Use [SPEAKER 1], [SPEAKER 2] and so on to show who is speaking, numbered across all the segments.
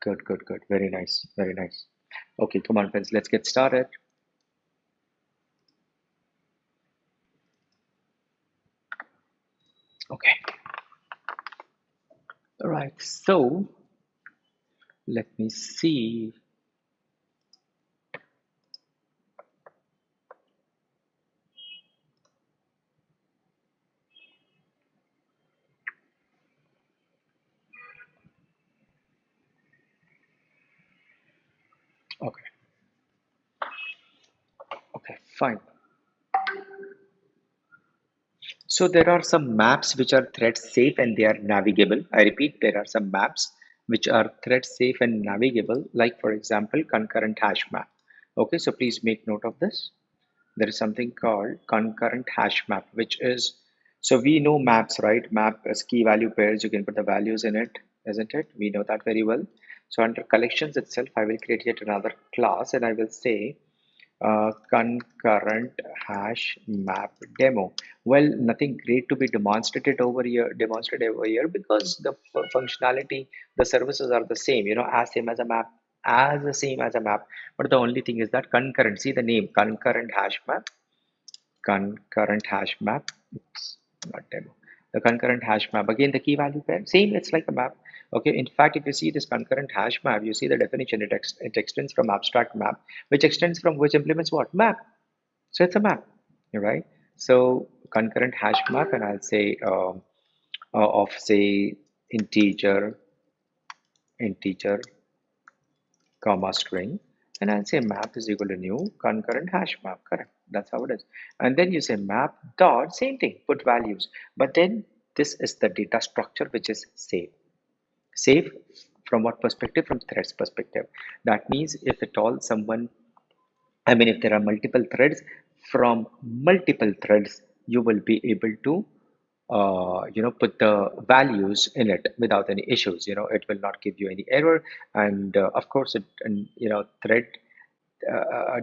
[SPEAKER 1] Good, good, good. Very nice, very nice. Okay, come on, friends, let's get started. Okay, all right. So let me see. Okay, okay, fine. So there are some maps which are thread safe and they are navigable. I repeat, there are some maps which are thread safe and navigable, like for example, concurrent hash map. Okay, so please make note of this. There is something called concurrent hash map, which is, so we know maps, right? Map as key value pairs, you can put the values in it, isn't it? We know that very well. So under collections itself, I will create yet another class and I will say concurrent hash map demo. Well, nothing great to be demonstrated over here because the functionality, the services are the same, as same as a map, as the same as a map. But the only thing is that concurrent, see the name, concurrent hash map. Oops, not demo. The concurrent hash map. Again, the key value pair. Same, it's like a map. Okay, in fact, if you see this concurrent hash map, you see the definition. It extends from abstract map, which extends from which implements what? Map. So it's a map, right? So concurrent hash map, and I'll say of say integer, integer, comma string, and I'll say map is equal to new concurrent hash map. Correct. That's how it is. And then you say map dot, same thing, put values. But then this is the data structure which is safe. Safe from what perspective? From threads perspective. That means if at all someone, I mean, if there are multiple threads, from multiple threads, you will be able to, put the values in it without any issues. It will not give you any error, and of course, thread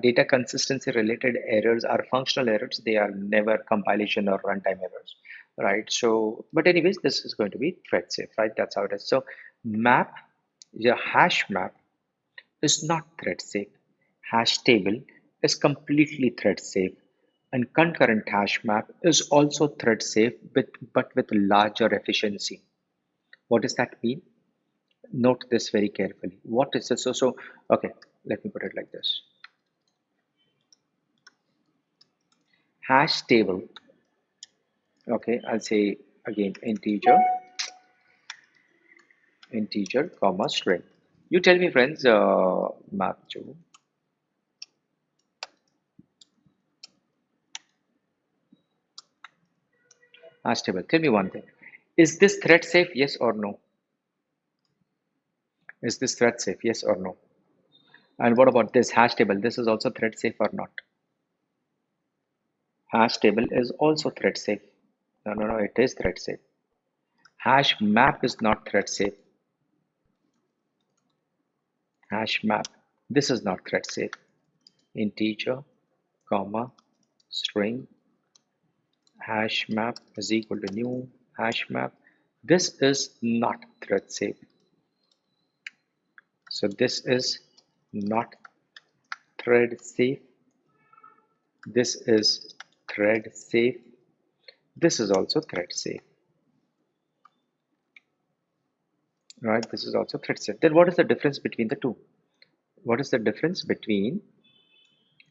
[SPEAKER 1] data consistency related errors are functional errors. They are never compilation or runtime errors, right? So, but anyways, this is going to be thread safe, right? That's how it is. So, map, your hash map is not thread safe. Hash table is completely thread safe. And concurrent hash map is also thread safe, but with larger efficiency. What does that mean? Note this very carefully. What is this? Okay, let me put it like this. Hash table, okay, I'll say again integer, comma, string. You tell me, friends, map to hash table. Tell me one thing. Is this thread safe? Yes or no? Is this thread safe? Yes or no? And what about this hash table? This is also thread safe or not? Hash table is also thread safe. No, no, no, it is thread safe. Hash map is not thread safe. Hash map. This is not thread safe. Integer, comma, string, hash map is equal to new hash map. This is not thread safe. So this is not thread safe. This is thread safe. This is also thread safe. Right? This is also thread safe. Then what is the difference between the two? What is the difference between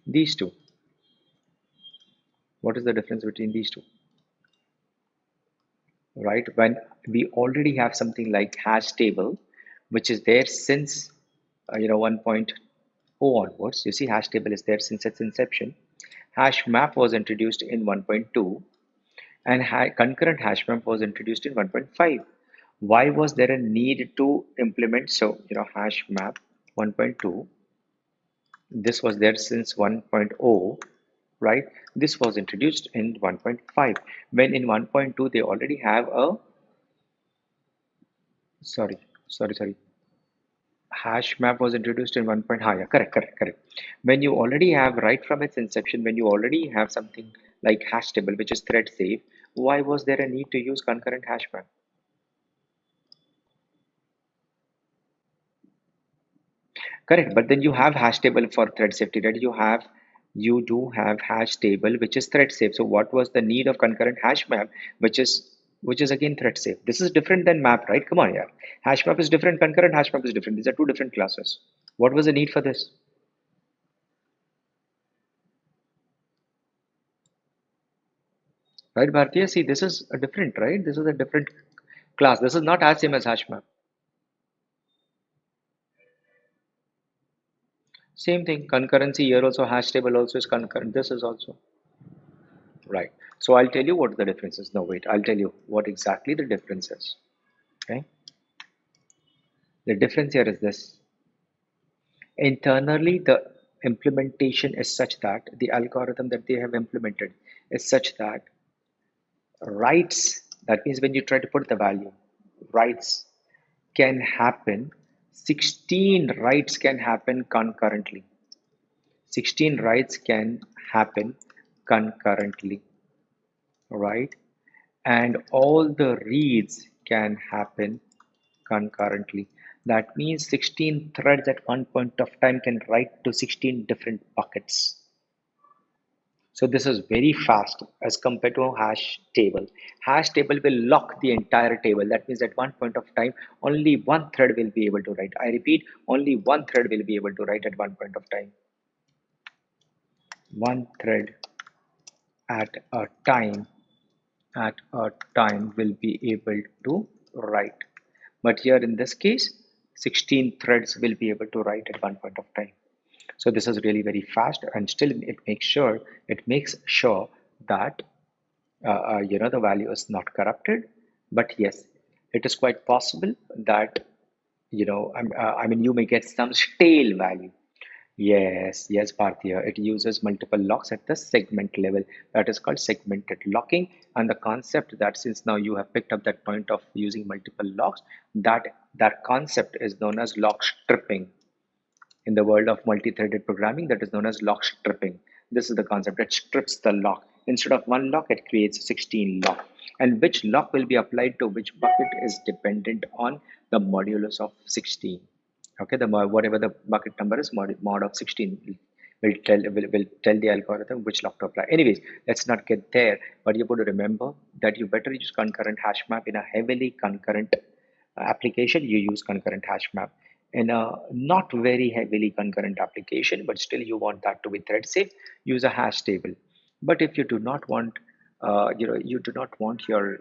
[SPEAKER 1] these two? What is the difference between these two? Right? When we already have something like hash table, which is there since 1.0 onwards. You see, hash table is there since its inception. Hash map was introduced in 1.2, and concurrent hash map was introduced in 1.5. Why was there a need to implement? So, hash map 1.2, this was there since 1.0, right? This was introduced in 1.5. When in 1.2 they already have a, sorry, hash map was introduced in 1. Yeah, correct. When you already have, right from its inception, when you already have something like hash table, which is thread safe, why was there a need to use concurrent hash map? Correct, but then you have hash table for thread safety, right? You do have hash table which is thread safe. So what was the need of concurrent hash map, which is again thread safe? This is different than map, right? Come on, yeah. Hash map is different, concurrent hash map is different. These are two different classes. What was the need for this? Right, Bhartiya? See, this is a different, right? This is a different class. This is not as same as hash map. Same thing. Concurrency here also, hash table also is concurrent. This is also. Right. So I'll tell you what the difference is. No, wait, I'll tell you what exactly the difference is. Okay. The difference here is this. Internally, the implementation is such that the algorithm that they have implemented is such that writes, that means when you try to put the value, writes can happen, 16 writes can happen concurrently. 16 writes can happen concurrently, right? And all the reads can happen concurrently. That means 16 threads at one point of time can write to 16 different buckets. So this is very fast as compared to a hash table. Hash table will lock the entire table. That means at one point of time, only one thread will be able to write. I repeat, only one thread will be able to write at one point of time. One thread at a time will be able to write. But here in this case, 16 threads will be able to write at one point of time. So this is really very fast, and still it makes sure that the value is not corrupted. But yes, it is quite possible that I mean you may get some stale value. Yes, yes, Bhartiya. It uses multiple locks at the segment level. That is called segmented locking. And the concept that since now you have picked up that point of using multiple locks, that concept is known as lock stripping. In the world of multi-threaded programming, that is known as lock stripping. This is the concept. It strips the lock. Instead of one lock, it creates 16 lock. And which lock will be applied to which bucket is dependent on the modulus of 16. Okay, whatever the bucket number is, mod of 16 will tell the algorithm which lock to apply. Anyways, let's not get there, but you have to remember that you better use concurrent hash map in a heavily concurrent application. You use concurrent hash map in a not very heavily concurrent application, but still you want that to be thread safe, use a hash table. But if you do not want you do not want your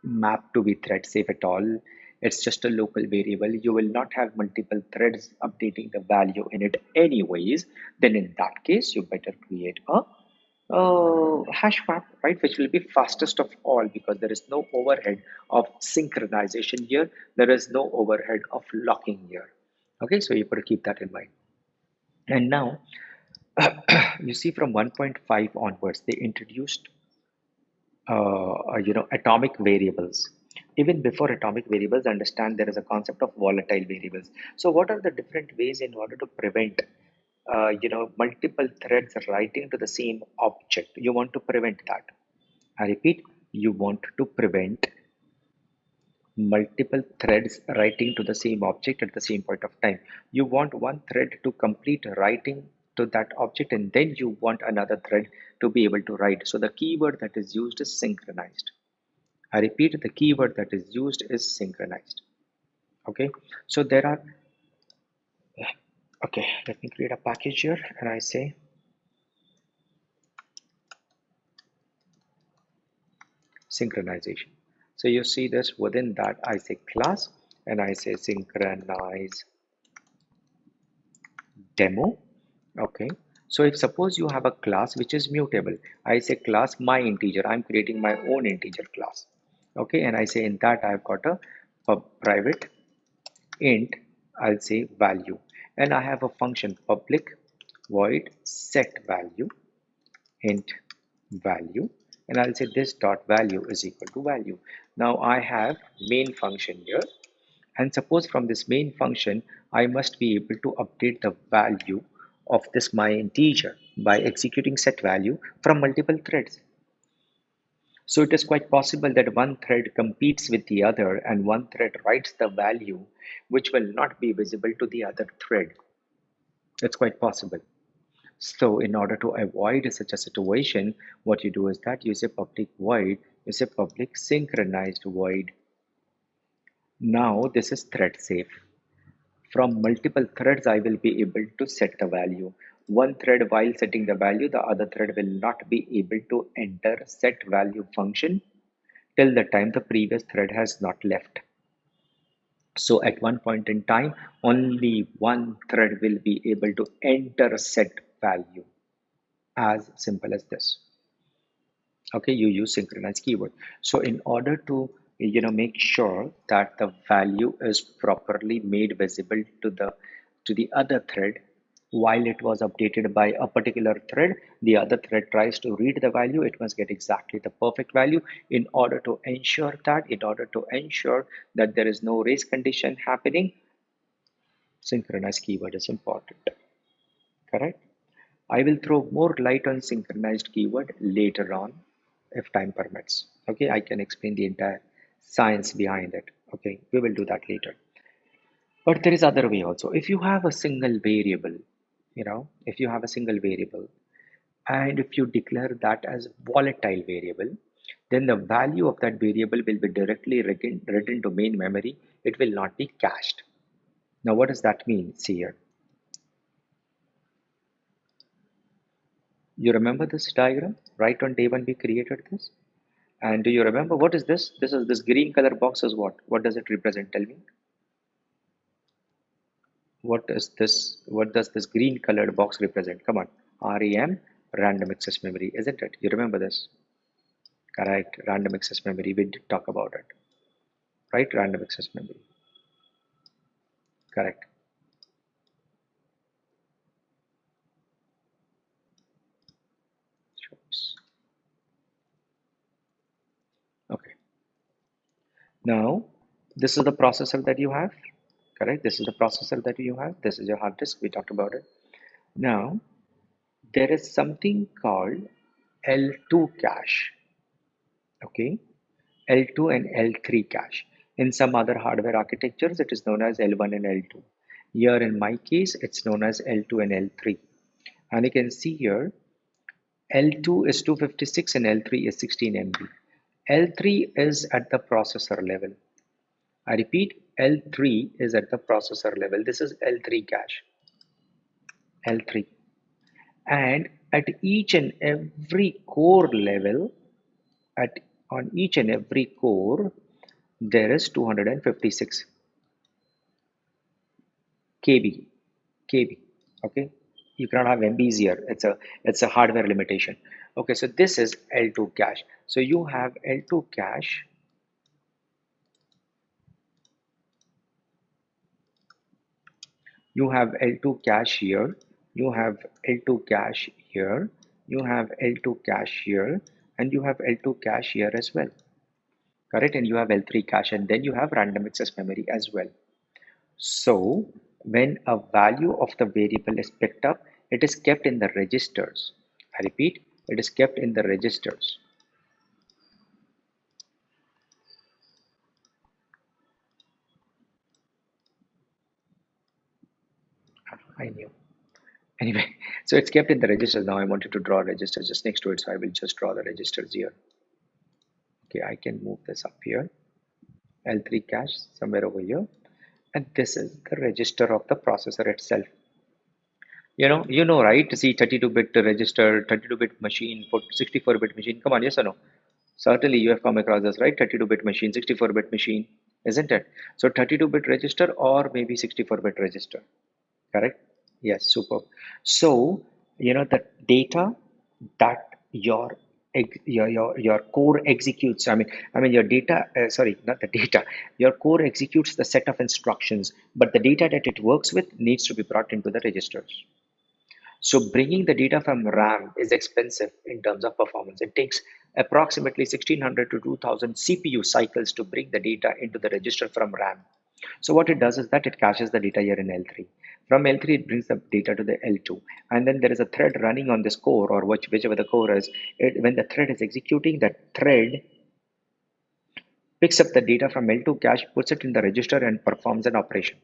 [SPEAKER 1] map to be thread safe at all, it's just a local variable, you will not have multiple threads updating the value in it anyways, then in that case you better create a hash map, right, which will be fastest of all because there is no overhead of synchronization here, there is no overhead of locking here. Okay, so you got to keep that in mind. And now you see from 1.5 onwards they introduced atomic variables. Even before atomic variables, understand there is a concept of volatile variables. So what are the different ways in order to prevent multiple threads writing to the same object? You want to prevent that. I repeat, you want to prevent multiple threads writing to the same object at the same point of time. You want one thread to complete writing to that object, and then you want another thread to be able to write. So the keyword that is used is synchronized. I repeat, the keyword that is used is synchronized. Okay, so there are, okay, let me create a package here and I say synchronization. So you see this within that I say class and I say synchronize demo. Okay, so if suppose you have a class which is mutable, I say class my integer, I'm creating my own integer class. Okay, and I say in that I've got a private int, I'll say value, and I have a function public void set value int value, and I'll say this dot value is equal to value. Now I have main function here, and suppose from this main function I must be able to update the value of this my integer by executing set value from multiple threads. So it is quite possible that one thread competes with the other and one thread writes the value which will not be visible to the other thread. It's quite possible. So in order to avoid such a situation, what you do is that you say public void, you say public synchronized void. Now this is thread safe. From multiple threads, I will be able to set the value. One thread, while setting the value, the other thread will not be able to enter set value function till the time the previous thread has not left. So at one point in time, only one thread will be able to enter set value. As simple as this. Okay, you use synchronized keyword. So in order to make sure that the value is properly made visible to the other thread while it was updated by a particular thread, the other thread tries to read the value, it must get exactly the perfect value. In order to ensure that there is no race condition happening, synchronized keyword is important. Correct. I will throw more light on synchronized keyword later on if time permits. Okay, I can explain the entire science behind it. Okay, we will do that later. But there is other way also. If you have a single variable, if you have a single variable and if you declare that as volatile variable, then the value of that variable will be directly written to main memory. It will not be cached. Now, what does that mean? See here. You remember this diagram? Right on day one, we created this. And do you remember what is this? This green color box is what? What does it represent? Tell me. What is this? What does this green colored box represent? Come on. RAM, random access memory, isn't it? You remember this? Correct. Random access memory. We did talk about it. Right? Random access memory. Correct. Okay. Now, this is the processor that you have. Correct. This is the processor that you have. This is your hard disk. We talked about it. Now, there is something called L2 cache. Okay, L2 and L3 cache. In some other hardware architectures, it is known as L1 and L2. Here in my case, it's known as L2 and L3. And you can see here, L2 is 256 and L3 is 16 MB. L3 is at the processor level. I repeat, L3 is at the processor level. This is L3 cache. L3. And at each and every core level, at on each and every core, there is 256 KB. KB. Okay. You cannot have MBs here. It's a hardware limitation. Okay, so this is L2 cache. So you have L2 cache. You have L2 cache here. You have L2 cache here. You have L2 cache here. And you have L2 cache here as well. Correct? And you have L3 cache. And then you have random access memory as well. So when a value of the variable is picked up, it is kept in the registers. I repeat, it is kept in the registers. I knew. Anyway, so it's kept in the registers. Now I wanted to draw registers just next to it, so I will just draw the registers here. Okay, I can move this up here. L3 cache somewhere over here. And this is the register of the processor itself. Right? See, 32-bit register, 32-bit machine, 64-bit machine. Come on, yes or no? Certainly, you have come across this, right? 32-bit machine, 64-bit machine, isn't it? So 32-bit register or maybe 64-bit register, correct? Yes, superb. So, the data that your core executes. I mean your data. Sorry, not the data. Your core executes the set of instructions, but the data that it works with needs to be brought into the registers. So bringing the data from RAM is expensive in terms of performance. It takes approximately 1600 to 2000 CPU cycles to bring the data into the register from RAM. So what it does is that it caches the data here in L3. From L3, it brings the data to the L2. And then there is a thread running on this core or whichever the core is. When the thread is executing, that thread picks up the data from L2 cache, puts it in the register and performs an operation.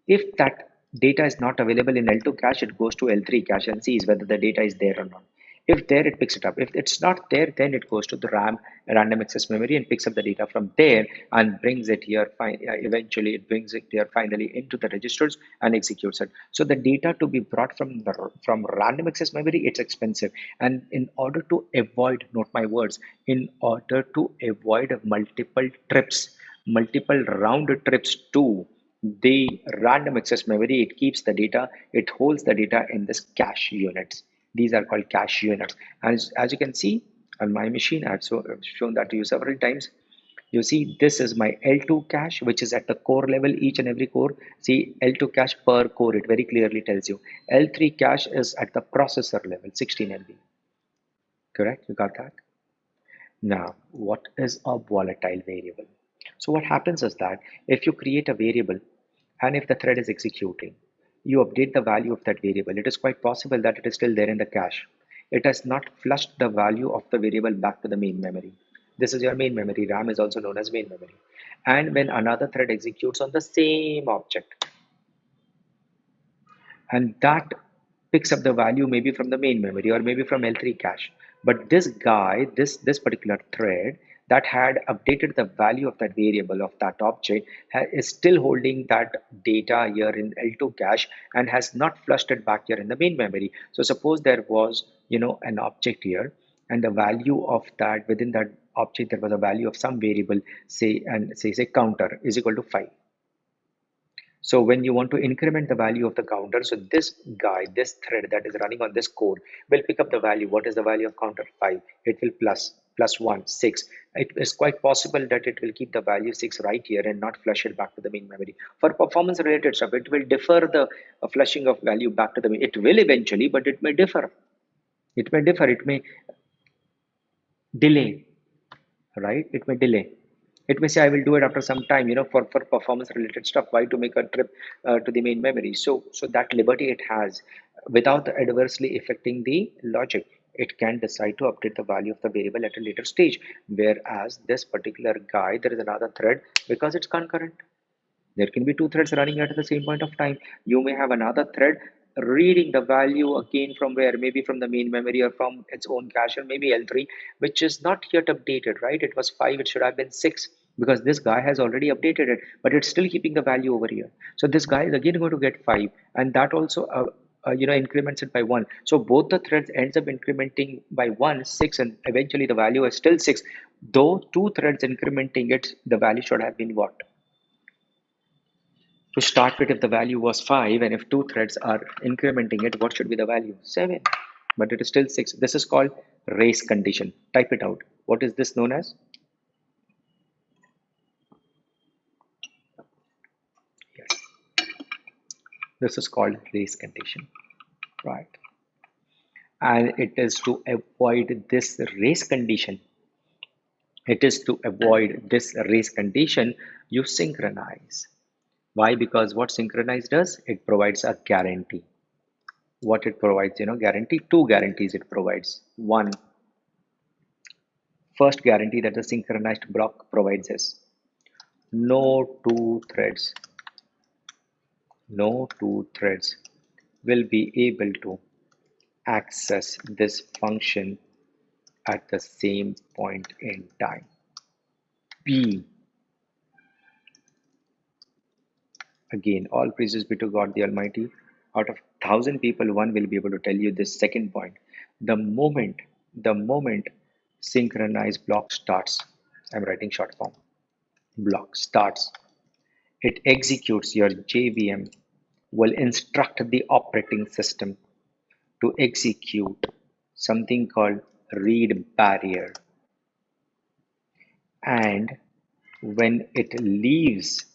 [SPEAKER 1] If that data is not available in L2 cache, it goes to L3 cache and sees whether the data is there or not. If there, it picks it up. If it's not there, then it goes to the RAM, random access memory, and picks up the data from there and brings it here. Eventually, it brings it here finally into the registers and executes it. So the data to be brought from random access memory, it's expensive. And in order to avoid, note my words, in order to avoid multiple trips, multiple round trips to the random access memory, it keeps the data, it holds the data in this cache units. These are called cache units. And as you can see on my machine, I've shown that to you several times. You see, this is my L2 cache, which is at the core level, each and every core. See, L2 cache per core, it very clearly tells you. L3 cache is at the processor level, 16 MB. Correct? You got that? Now, what is a volatile variable? So what happens is that if you create a variable and if the thread is executing, you update the value of that variable. It is quite possible that it is still there in the cache. It has not flushed the value of the variable back to the main memory. This is your main memory. RAM is also known as main memory. And when another thread executes on the same object, and that picks up the value maybe from the main memory or maybe from L3 cache. But this guy, this particular thread that had updated the value of that variable of that object is still holding that data here in L2 cache and has not flushed it back here in the main memory. So suppose there was, an object here, and the value of that within that object there was a value of some variable, say counter is equal to 5. So when you want to increment the value of the counter, so this guy, this thread that is running on this code will pick up the value. What is the value of counter? 5. It will plus 1, 6. It is quite possible that it will keep the value 6 right here and not flush it back to the main memory. For performance related stuff, it will defer the flushing of value back to the main. It will eventually, but it may differ. It may differ. It may delay, right? It may delay. It may say, I will do it after some time, for performance related stuff. Why to make a trip to the main memory? So that liberty it has without adversely affecting the logic. It can decide to update the value of the variable at a later stage. Whereas this particular guy, there is another thread because it's concurrent. There can be two threads running at the same point of time. You may have another thread reading the value again from where, maybe from the main memory or from its own cache, or maybe L3, which is not yet updated, right? It was 5, it should have been 6 because this guy has already updated it, but it's still keeping the value over here. So this guy is again going to get 5, and that also increments it by 1. So both the threads ends up incrementing by 1, 6, and eventually the value is still 6. Though two threads incrementing it, the value should have been what? To start with, if the value was 5 and if two threads are incrementing it, what should be the value? 7. But it is still 6. This is called race condition. Type it out. What is this known as? Yes. This is called race condition. Right. And it is to avoid this race condition. It is to avoid this race condition, you synchronize. Why? Because what synchronize does? It provides a guarantee. What it provides, guarantee, two guarantees it provides. One, first guarantee that the synchronized block provides is no two threads, no two threads will be able to access this function at the same point in time. B, again, all praises be to God the Almighty. Out of 1,000 people, one will be able to tell you this second point. The moment synchronized block starts, I'm writing short form, block starts, it executes, your JVM will instruct the operating system to execute something called read barrier. And when it leaves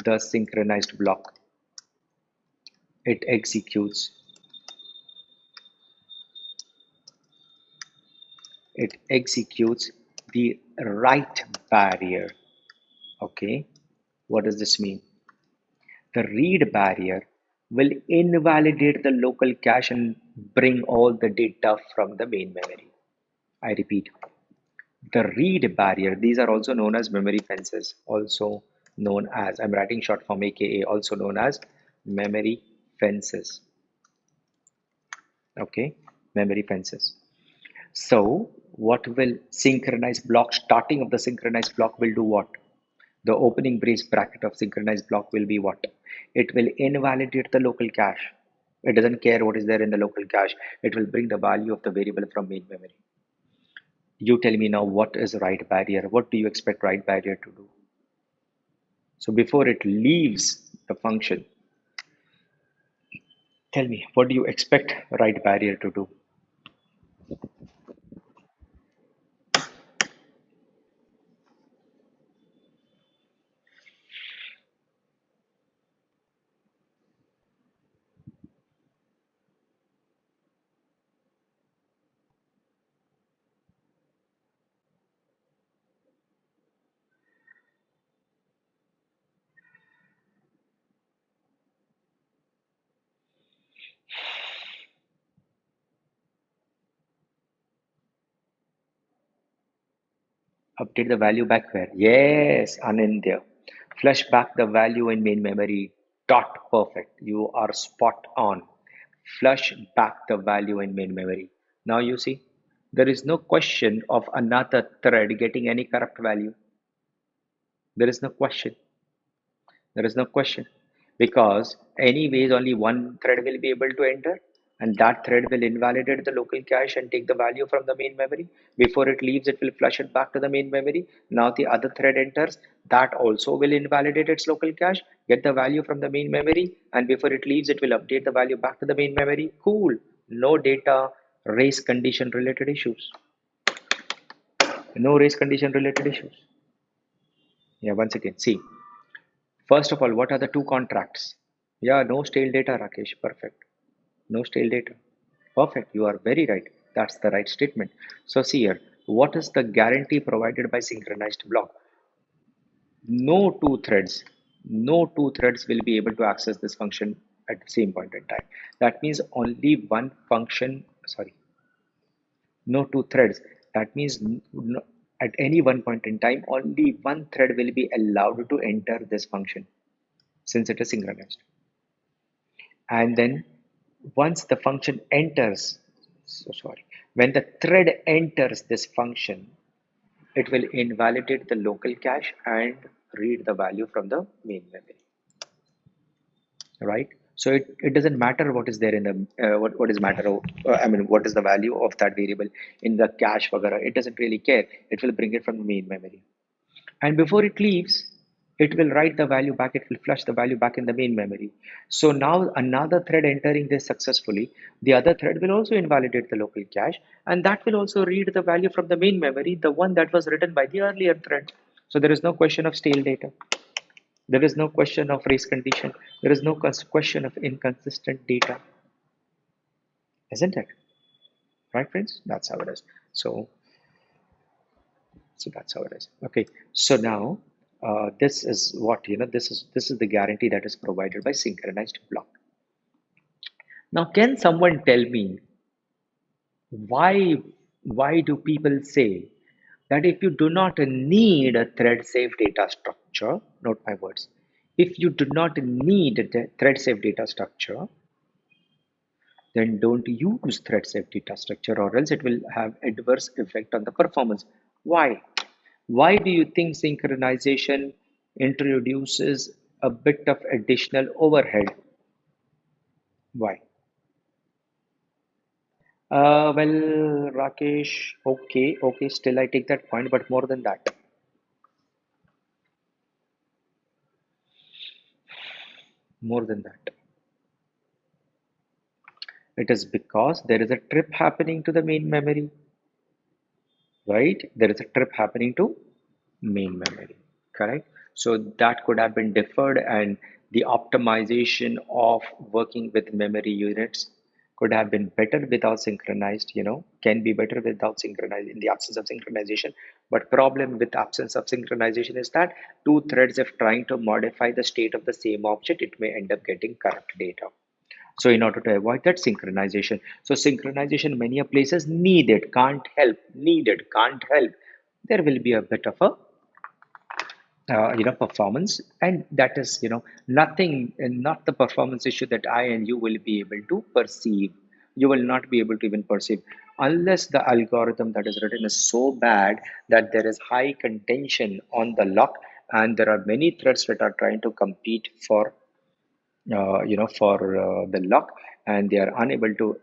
[SPEAKER 1] the synchronized block, it executes the write barrier. Okay, what does this mean? The read barrier will invalidate the local cache and bring all the data from the main memory. I repeat, the read barrier, these are also known as memory fences, also known as, I'm writing short form, aka also known as memory fences. Okay, memory fences. So what will synchronized block, starting of the synchronized block will do what? The opening brace bracket of synchronized block will be what? It will invalidate the local cache. It doesn't care what is there in the local cache. It will bring the value of the variable from main memory. You tell me now what is write barrier? What do you expect write barrier to do? So before it leaves the function, tell me what do you expect write barrier to do? Update the value back where? Yes, Anindya. Flush back the value in main memory. Dot perfect. You are spot on. Flush back the value in main memory. Now you see, there is no question of another thread getting any corrupt value. There is no question. There is no question. Because anyways, only one thread will be able to enter, and that thread will invalidate the local cache and take the value from the main memory. Before it leaves, it will flush it back to the main memory. Now the other thread enters, that also will invalidate its local cache, get the value from the main memory, and before it leaves, it will update the value back to the main memory. Cool. No data race condition related issues. No race condition related issues. Yeah, once again, see. First of all, what are the two contracts? Yeah, no stale data, Rakesh. Perfect. No stale data. Perfect. You are very right. That's the right statement. So see here, what is the guarantee provided by synchronized block? No two threads, no two threads will be able to access this function at the same point in time. That means only one function, sorry, no two threads. That means at any one point in time, only one thread will be allowed to enter this function since it is synchronized. And then once the function enters, so sorry, when the thread enters this function, it will invalidate the local cache and read the value from the main memory, right? So it doesn't matter what is there in the what is matter of, I mean what is the value of that variable in the cache vagara. It doesn't really care. It will bring it from the main memory. And before it leaves, it will write the value back, it will flush the value back in the main memory. So now another thread entering this successfully, the other thread will also invalidate the local cache, and that will also read the value from the main memory, the one that was written by the earlier thread. So there is no question of stale data. There is no question of race condition. There is no question of inconsistent data, isn't it? Right, friends? That's how it is. So that's how it is. Okay. So now this is what this is the guarantee that is provided by synchronized block. Now, can someone tell me why why do people say that if you do not need a thread safe data structure, note my words, if you do not need a thread safe data structure, then don't use thread safe data structure or else it will have adverse effect on the performance. Why? Why do you think synchronization introduces a bit of additional overhead? Why? Well, Rakesh, okay, still I take that point, but more than that, more than that. It is because there is a trip happening to the main memory, right? There is a trip happening to main memory, correct? So that could have been deferred, and the optimization of working with memory units could have been better without synchronized, can be better without synchronized in the absence of synchronization. But problem with absence of synchronization is that two threads, if trying to modify the state of the same object, it may end up getting corrupt data. So in order to avoid that synchronization, so synchronization many a places needed, can't help, there will be a bit of a performance, and that is nothing, and not the performance issue that I and you will be able to perceive. You will not be able to even perceive unless the algorithm that is written is so bad that there is high contention on the lock, and there are many threads that are trying to compete for the lock, and they are unable to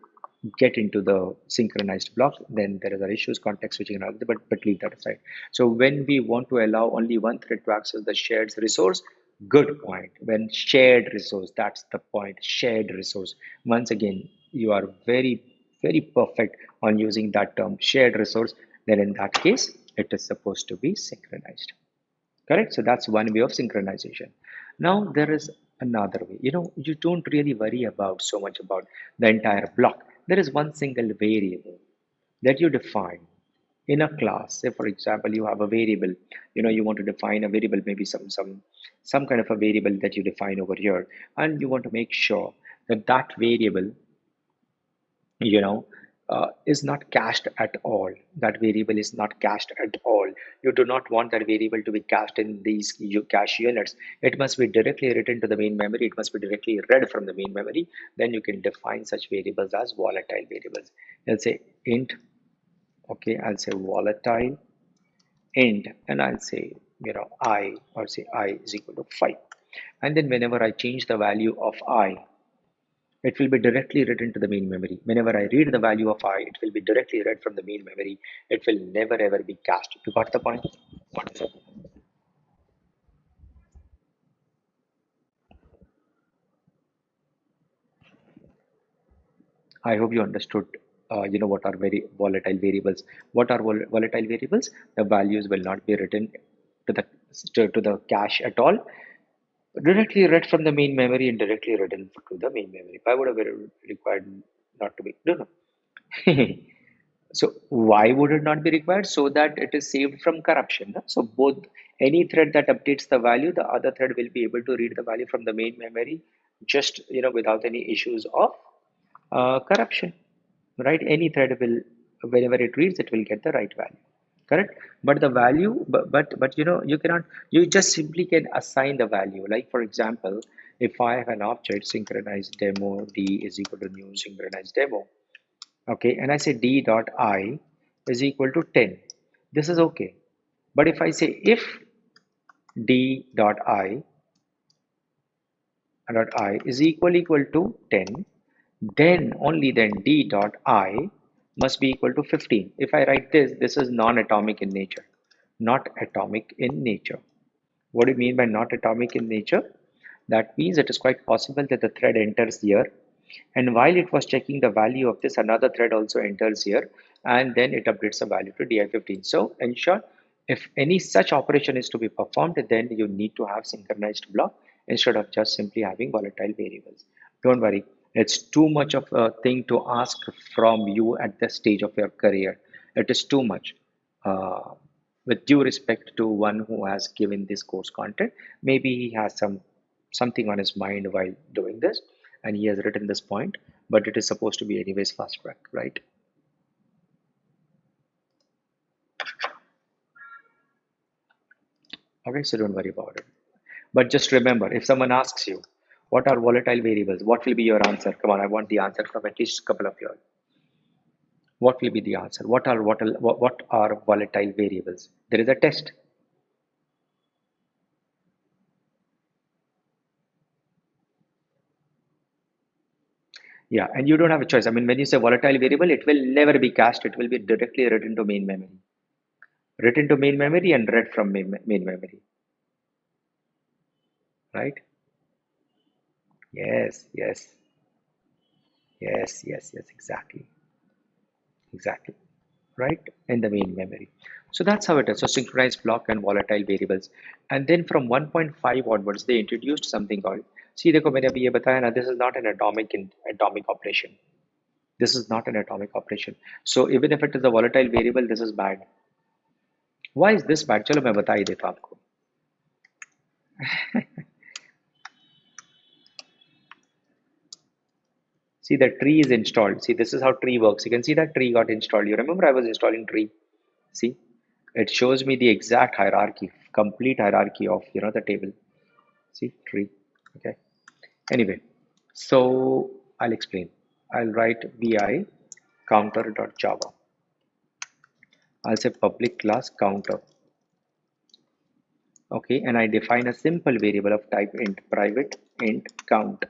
[SPEAKER 1] get into the synchronized block. Then there are issues, context switching and all that, but leave that aside. So when we want to allow only one thread to access the shared resource, good point. When shared resource, that's the point, shared resource. Once again, you are very perfect on using that term, shared resource. Then in that case, it is supposed to be synchronized. Correct? So that's one way of synchronization. Now there is another way. You don't really worry about so much about the entire block. There is one single variable that you define in a class. Say for example, you have a variable, you want to define a variable, maybe some kind of a variable that you define over here, and you want to make sure that that variable you know is not cached at all. That variable is not cached at all. You do not want that variable to be cached in these cache units. It must be directly written to the main memory. It must be directly read from the main memory. Then you can define such variables as volatile variables. Let's say int. Okay, I'll say volatile int, and I'll say I, or say I is equal to 5. And then whenever I change the value of I, it will be directly written to the main memory. Whenever I read the value of I, it will be directly read from the main memory. It will never ever be cached. You got the point? Wonderful. I hope you understood. What are very volatile variables? What are volatile variables? The values will not be written to the to the cache at all. Directly read from the main memory and directly written to the main memory. Why would have been required not to be? No, no. So why would it not be required? So that it is saved from corruption. No? So both, any thread that updates the value, the other thread will be able to read the value from the main memory, just without any issues of corruption, right? Any thread will, whenever it reads, it will get the right value, correct? But the value, but you cannot, you just simply can assign the value. Like for example, if I have an object synchronized demo d is equal to new synchronized demo, okay, and I say d dot I is equal to 10, this is okay. But if I say if d dot I is equal to 10, then only then d dot I must be equal to 15. If I write this, this is non-atomic in nature, not atomic in nature. What do you mean by not atomic in nature? That means it is quite possible that the thread enters here, and while it was checking the value of this, another thread also enters here, and then it updates the value to di15. So in short, if any such operation is to be performed, then you need to have synchronized block instead of just simply having volatile variables. Don't worry, it's too much of a thing to ask from you at this stage of your career. It is too much. Uh, with due respect to one who has given this course content, maybe he has something on his mind while doing this, and he has written this point, but it is supposed to be anyways fast track, right? Okay, so don't worry about it. But just remember, if someone asks you, what are volatile variables? What will be your answer? Come on, I want the answer from at least a couple of you all. What will be the answer? What are volatile variables? There is a test. Yeah, and you don't have a choice. I mean, when you say volatile variable, it will never be cached. It will be directly written to main memory. Written to main memory and read from main memory, right? Yes, yes, yes, exactly. Exactly. Right? In the main memory. So that's how it is. So synchronized block and volatile variables. And then from 1.5 onwards, they introduced something called, see, देखो मैंने अभी ये बताया ना, this is not an atomic operation. This is not an atomic operation. So even if it is a volatile variable, this is bad. Why is this bad? चलो मैं बता ही देता हूँ आपको. See, the tree is installed. See, this is how tree works. You can see that tree got installed. You remember I was installing tree. See, it shows me the exact hierarchy complete hierarchy of the table. See, tree. Okay. Anyway, so I'll explain. I'll write vi counter.java. I'll say public class counter. Okay, and I define a simple variable of type int, private int count.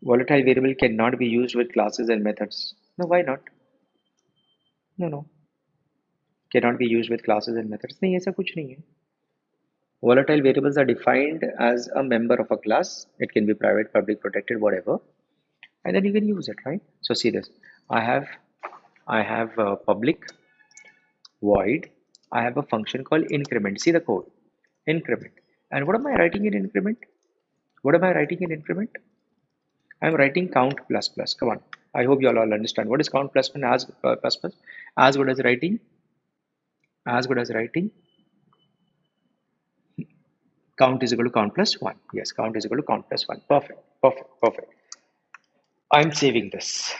[SPEAKER 1] Volatile variable cannot be used with classes and methods. No, why not? No, no. Cannot be used with classes and methods. नहीं ऐसा कुछ नहीं है. Volatile variables are defined as a member of a class. It can be private, public, protected, whatever, and then you can use it, right? So see this. I have public void. I have a function called increment. See the code, increment. And what am I writing in increment? What am I writing in increment? I'm writing count plus plus. Come on. I hope you all understand what is count plus plus. Plus plus. As good as writing. As good as writing. Count is equal to count plus one. Yes, count is equal to count plus one. Perfect. Perfect. Perfect. I'm saving this.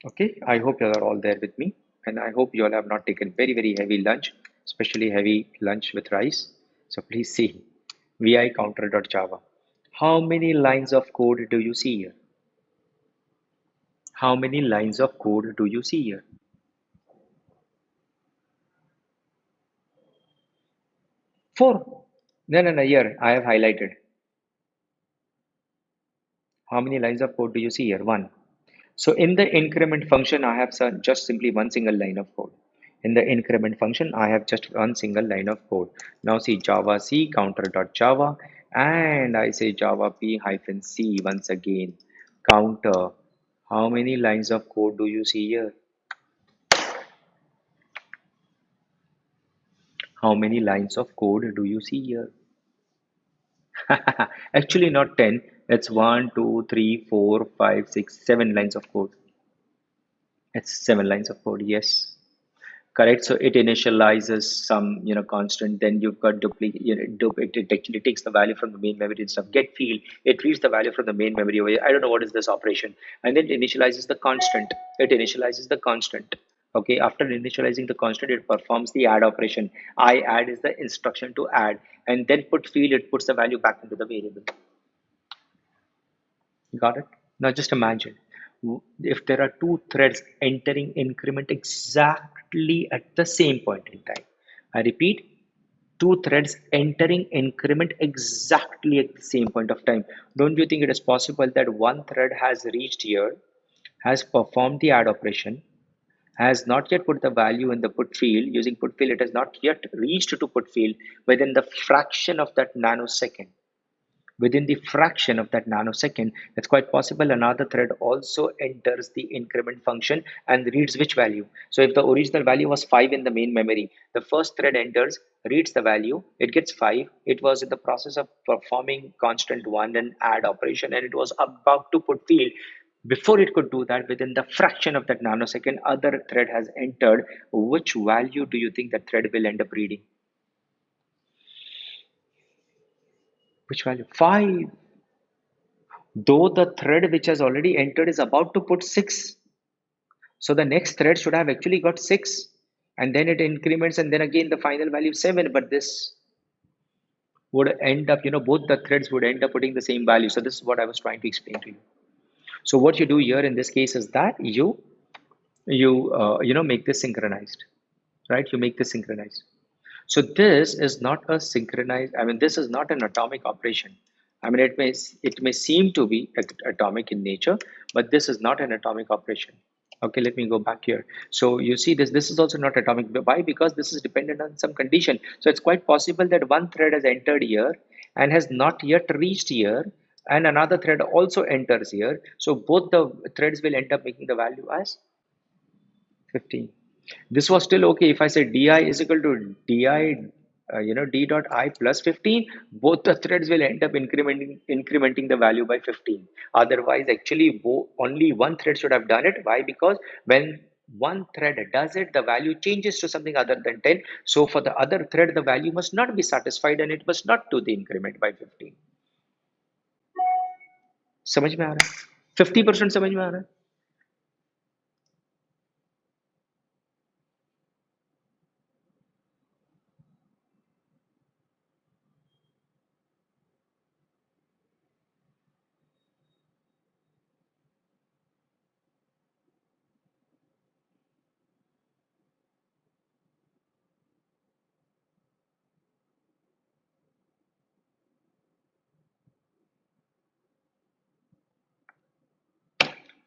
[SPEAKER 1] Okay. I hope you are all there with me, and I hope you all have not taken very heavy lunch, especially heavy lunch with rice. So please see vi counter.java. How many lines of code do you see here? How many lines of code do you see here? 4. No. Here I have highlighted. How many lines of code do you see here? 1. So in the increment function, I have just simply one single line of code. In the increment function, I have just one single line of code. Now see Java C counter.java, and I say Java P hyphen C once again. Counter. How many lines of code do you see here? How many lines of code do you see here? Actually, not 10. It's 1, 2, 3, 4, 5, 6, 7 lines of code. It's 7 lines of code, yes. Correct. So it initializes some, constant. Then you've got duplicate. It actually takes the value from the main memory and stuff. Get field. It reads the value from the main memory. I don't know what is this operation. And then it initializes the constant. It initializes the constant. Okay. After initializing the constant, it performs the add operation. I add is the instruction to add, and then put field. It puts the value back into the variable. Got it? Now just imagine if there are two threads entering increment exactly at the same point in time. I repeat, two threads entering increment exactly at the same point of time. Don't you think it is possible that one thread has reached here, has performed the add operation, has not yet put the value in the put field? Using put field, it has not yet reached to put field within the fraction of that nanosecond. Within the fraction of that nanosecond, it's quite possible another thread also enters the increment function and reads which value. So if the original value was 5 in the main memory, the first thread enters, reads the value, it gets 5. It was in the process of performing constant 1 and add operation, and it was about to put field. Before it could do that, within the fraction of that nanosecond, other thread has entered. Which value do you think that thread will end up reading? Which value? 5. Though the thread which has already entered is about to put 6, so the next thread should have actually got 6, and then it increments, and then again the final value 7, but this would end up, both the threads would end up putting the same value. So this is what I was trying to explain to you. So what you do here in this case is that you make this synchronized, right? You make this synchronized. So this is not a synchronized, I mean, this is not an atomic operation. I mean, it may seem to be atomic in nature, but this is not an atomic operation. Okay, let me go back here. So you see this is also not atomic. Why? Because this is dependent on some condition. So it's quite possible that one thread has entered here and has not yet reached here, and another thread also enters here. So both the threads will end up making the value as 15. This was still okay if I said di is equal to di, d dot I plus 15. Both the threads will end up incrementing the value by 15. Otherwise, actually, only one thread should have done it. Why? Because when one thread does it, the value changes to something other than 10. So for the other thread, the value must not be satisfied, and it must not do the increment by 15. समझ में आ रहा है? 50% समझ में आ रहा है?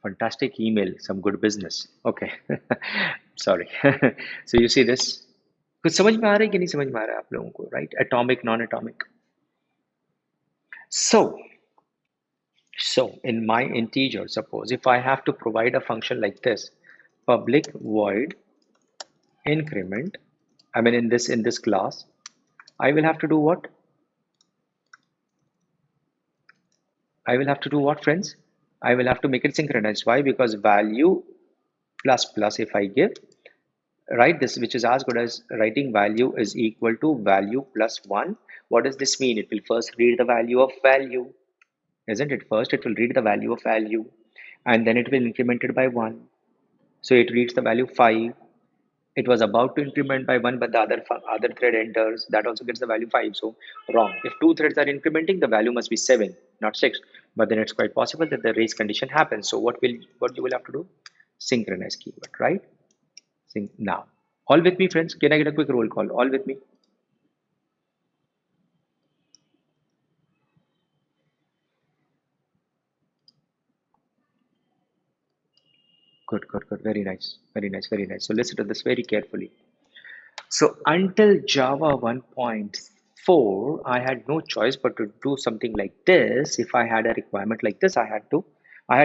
[SPEAKER 1] fantastic email, some good business. Okay. Sorry. So you see this, कुछ समझ में आ रहा है कि नहीं समझ में आ रहा है आप लोगों को, right? Atomic, non-atomic. So in my integer, suppose if I have to provide a function like this, public void increment, I mean in this class, I will have to do what? I will have to do what, friends? I will have to make it synchronized. Why? Because value plus plus, if I give, right, this which is as good as writing value is equal to value plus 1. What does this mean? It will first read the value of value, isn't it? First it will read the value of value, and then it will increment it by 1. So it reads the value 5. It was about to increment by 1, but the other thread enters, that also gets the value 5. So wrong. If two threads are incrementing, the value must be 7, not 6. But then it's quite possible that the race condition happens. So what you will have to do? Synchronize keyword, right? Now, all with me, friends? Can I get a quick roll call? All with me? Good, good, good. Very nice. Very nice, very nice. So listen to this very carefully. So until Java 1.4, I had no choice but to do something like this. If I had a requirement like this, I had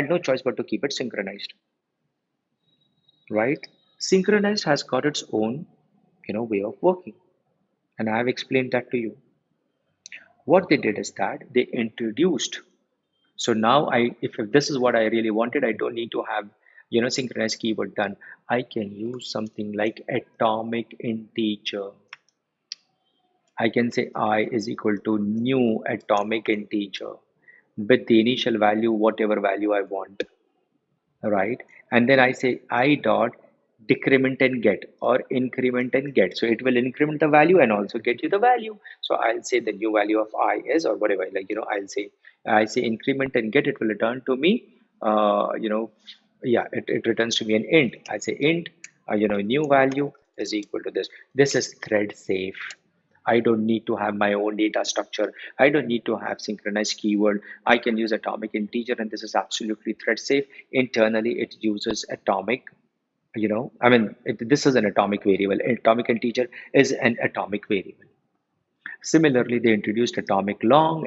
[SPEAKER 1] no choice but to keep it synchronized, right? Synchronized has got its own, way of working, and I have explained that to you. What they did is that they introduced. So now if this is what I really wanted, I don't need to have, synchronized keyword done. I can use something like atomic integer. I can say I is equal to new atomic integer with the initial value, whatever value I want, right? And then I say I dot decrement and get or increment and get. So it will increment the value and also get you the value. So I'll say the new value of I is, or whatever, like, I say increment and get, it will return to me, yeah, it returns to me an int. I say int, new value is equal to this. This is thread safe. I don't need to have my own data structure. I don't need to have synchronized keyword. I can use atomic integer, and this is absolutely thread safe. Internally, it uses atomic, this is an atomic variable. Atomic integer is an atomic variable. Similarly, they introduced atomic long,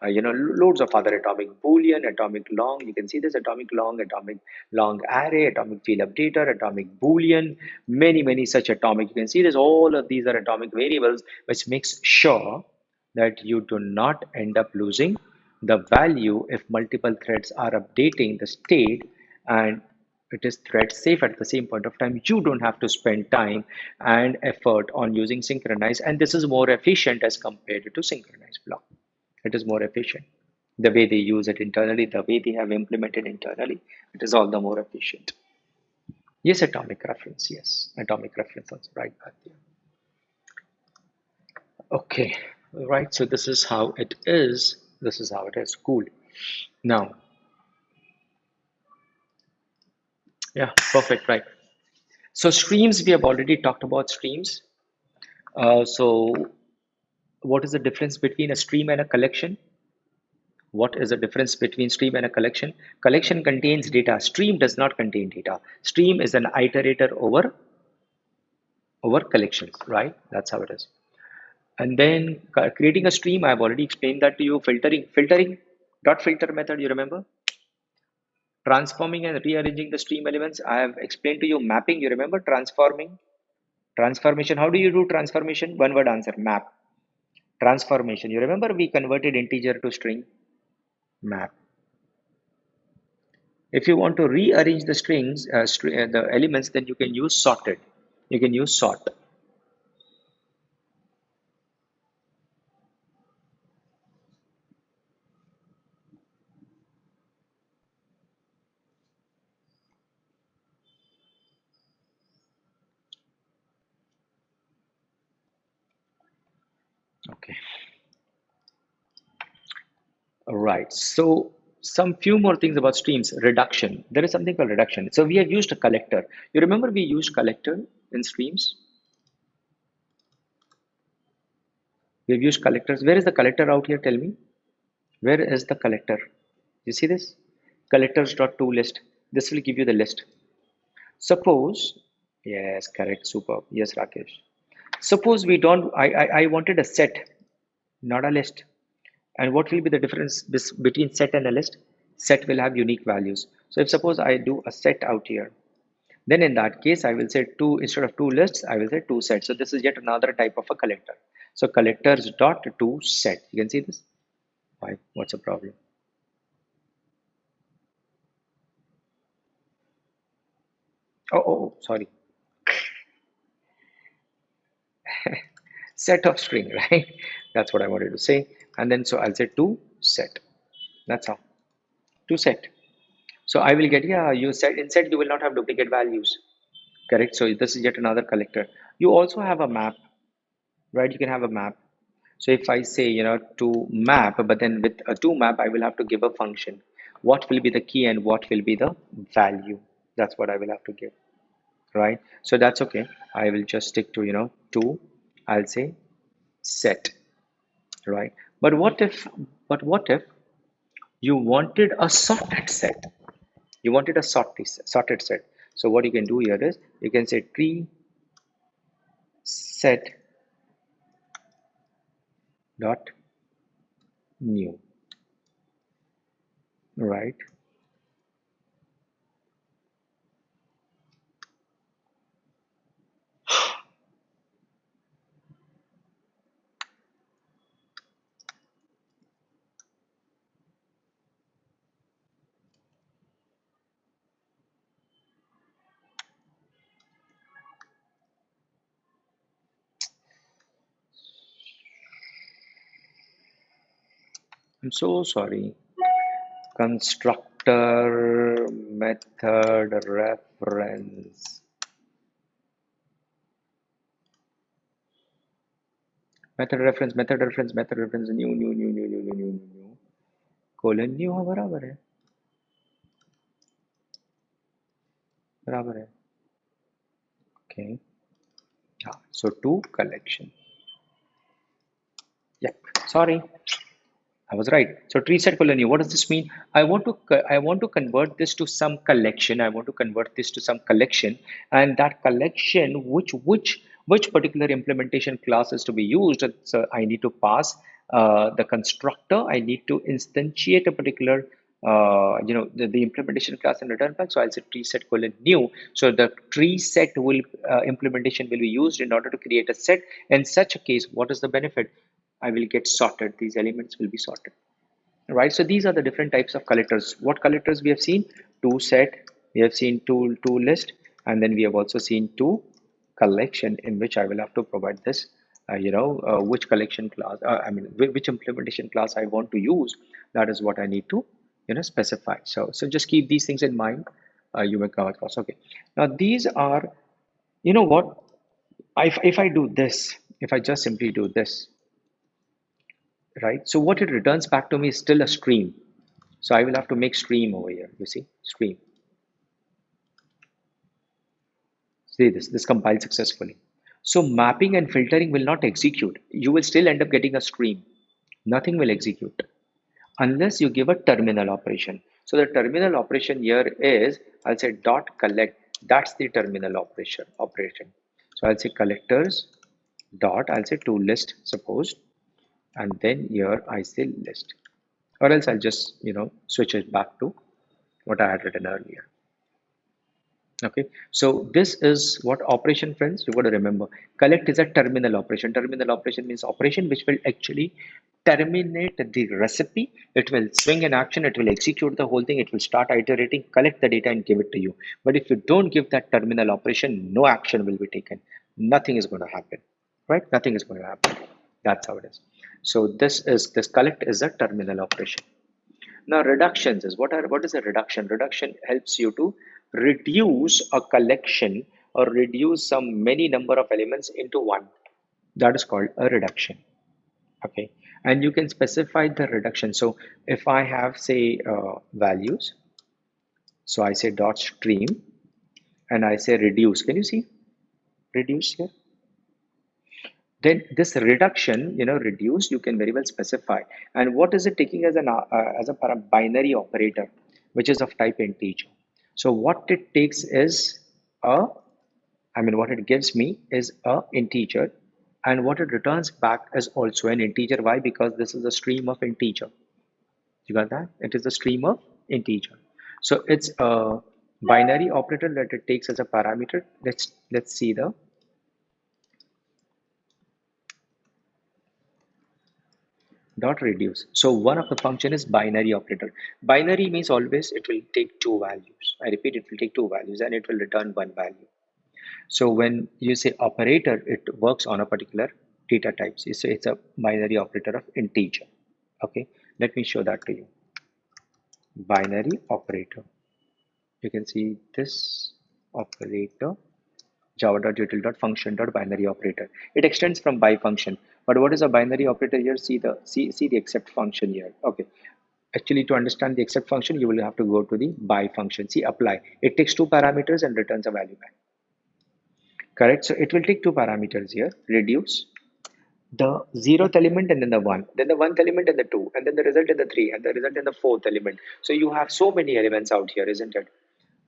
[SPEAKER 1] loads of other atomic boolean, atomic long. You can see this atomic long array, atomic field updater, atomic boolean, many such atomic. You can see this. All of these are atomic variables, which makes sure that you do not end up losing the value if multiple threads are updating the state, and it is thread safe at the same point of time. You don't have to spend time and effort on using synchronize, and this is more efficient as compared to synchronize block. It is more efficient. The way they use it internally, the way they have implemented internally, it is all the more efficient. Yes, atomic reference. Yes, atomic reference also right back there. Okay, right. So this is how it is. This is how it is. Cool. Now, yeah, perfect. Right. So streams, we have already talked about streams. So what is the difference between a stream and a collection? What is the difference between stream and a collection? Collection contains data. Stream does not contain data. Stream is an iterator over collections, right? That's how it is. And then creating a stream, I've already explained that to you. Filtering, dot filter method, you remember? Transforming and rearranging the stream elements, I have explained to you. Mapping, you remember? Transformation, how do you do transformation? One word answer, map. Transformation, you remember we converted integer to string? Map. If you want to rearrange the the elements, then you can use sorted. You can use sort. Okay. All right. So some few more things about streams. Reduction. There is something called reduction. So we have used a collector. You remember we used collector in streams? We've used collectors. Where is the collector out here? Tell me. Where is the collector? You see this? collectors dot to list. This will give you the list. Suppose, yes, correct, superb. Yes, Rakesh. Suppose we don't, I wanted a set, not a list. And what will be the difference between set and a list? Set will have unique values. So if suppose I do a set out here, then in that case, I will say two, instead of two lists, I will say two sets. So this is yet another type of a collector. So collectors dot to set. You can see this. Why? What's the problem? Oh, sorry. Set of string, right? That's what I wanted to say. And then so I'll say to set. That's all. To set. So I will get, yeah, you said in set you will not have duplicate values. Correct. So this is yet another collector. You also have a map, right? You can have a map. So if I say, to map, but then with a to map, I will have to give a function. What will be the key and what will be the value? That's what I will have to give, right? So that's okay. I will just stick to, to, I'll say set, right? But what if you wanted a sorted set? You wanted a sorted set. So what you can do here is you can say tree set dot new, right? I'm so sorry. Constructor method reference. Method reference new colon new, हाँ बराबर है okay. हाँ, so to collection. Yep, sorry, I was right. So tree set colony. What does this mean? I want to convert this to some collection. I want to convert this to some collection, and that collection, which particular implementation class is to be used. So I need to pass the constructor. I need to instantiate a particular the implementation class and return back. So I'll say tree set colon new. So the tree set will implementation will be used in order to create a set. In such a case, what is the benefit? I will get sorted. These elements will be sorted, right? So these are the different types of collectors. What collectors we have seen? To set, we have seen to list, and then we have also seen to collection, in which I will have to provide this, which collection class, which implementation class I want to use. That is what I need to, specify. So just keep these things in mind. You may come across. Okay. Now these are, what, if I do this, if I just simply do this, right? So what it returns back to me is still a stream. So I will have to make stream over here. You see, stream. See this, compiled successfully. So mapping and filtering will not execute. You will still end up getting a stream. Nothing will execute unless you give a terminal operation. So the terminal operation here is, I'll say dot collect. That's the terminal operation. So I'll say collectors dot, I'll say to list, suppose, and then here I say list, or else I'll just switch it back to what I had written earlier. Okay, so this is what operation, friends, you got to remember. Collect is a terminal operation. Terminal operation means operation which will actually terminate the recipe. It will swing an action, it will execute the whole thing, it will start iterating, collect the data and give it to you. But if you don't give that terminal operation, no action will be taken. Nothing is going to happen, right? Nothing is going to happen. That's how it is. So this collect is a terminal operation. Now reductions is what is a reduction? Reduction helps you to reduce a collection or reduce some many number of elements into one. That is called a reduction. Okay, and you can specify the reduction. So if I have say values, so I say dot stream and I say reduce. Can you see reduce here? Then this reduction, reduce, you can very well specify. And what is it taking as an binary operator? which is of type integer. So what it takes is a, I mean, what it gives me is a integer, and what it returns back is also an integer. Why? Because this is a stream of integer. You got that? It is a stream of integer. So it's a binary operator that it takes as a parameter. Let's see the dot reduce. So one of the function is binary operator. Binary means always it will take two values. I repeat, it will take two values and it will return one value. So when you say operator, it works on a particular data type. So it's a binary operator of integer. Okay, let me show that to you. Binary operator. You can see this operator java.util.function.binary operator. It extends from by function. But what is a binary operator here? See the except function here. Okay. Actually, to understand the except function, you will have to go to the by function. See apply. It takes two parameters and returns a value back. Correct. So it will take two parameters here. Reduce the zeroth element and then the one, then the one element and the two, and then the result in the three, and the result in the fourth element. So you have so many elements out here, isn't it?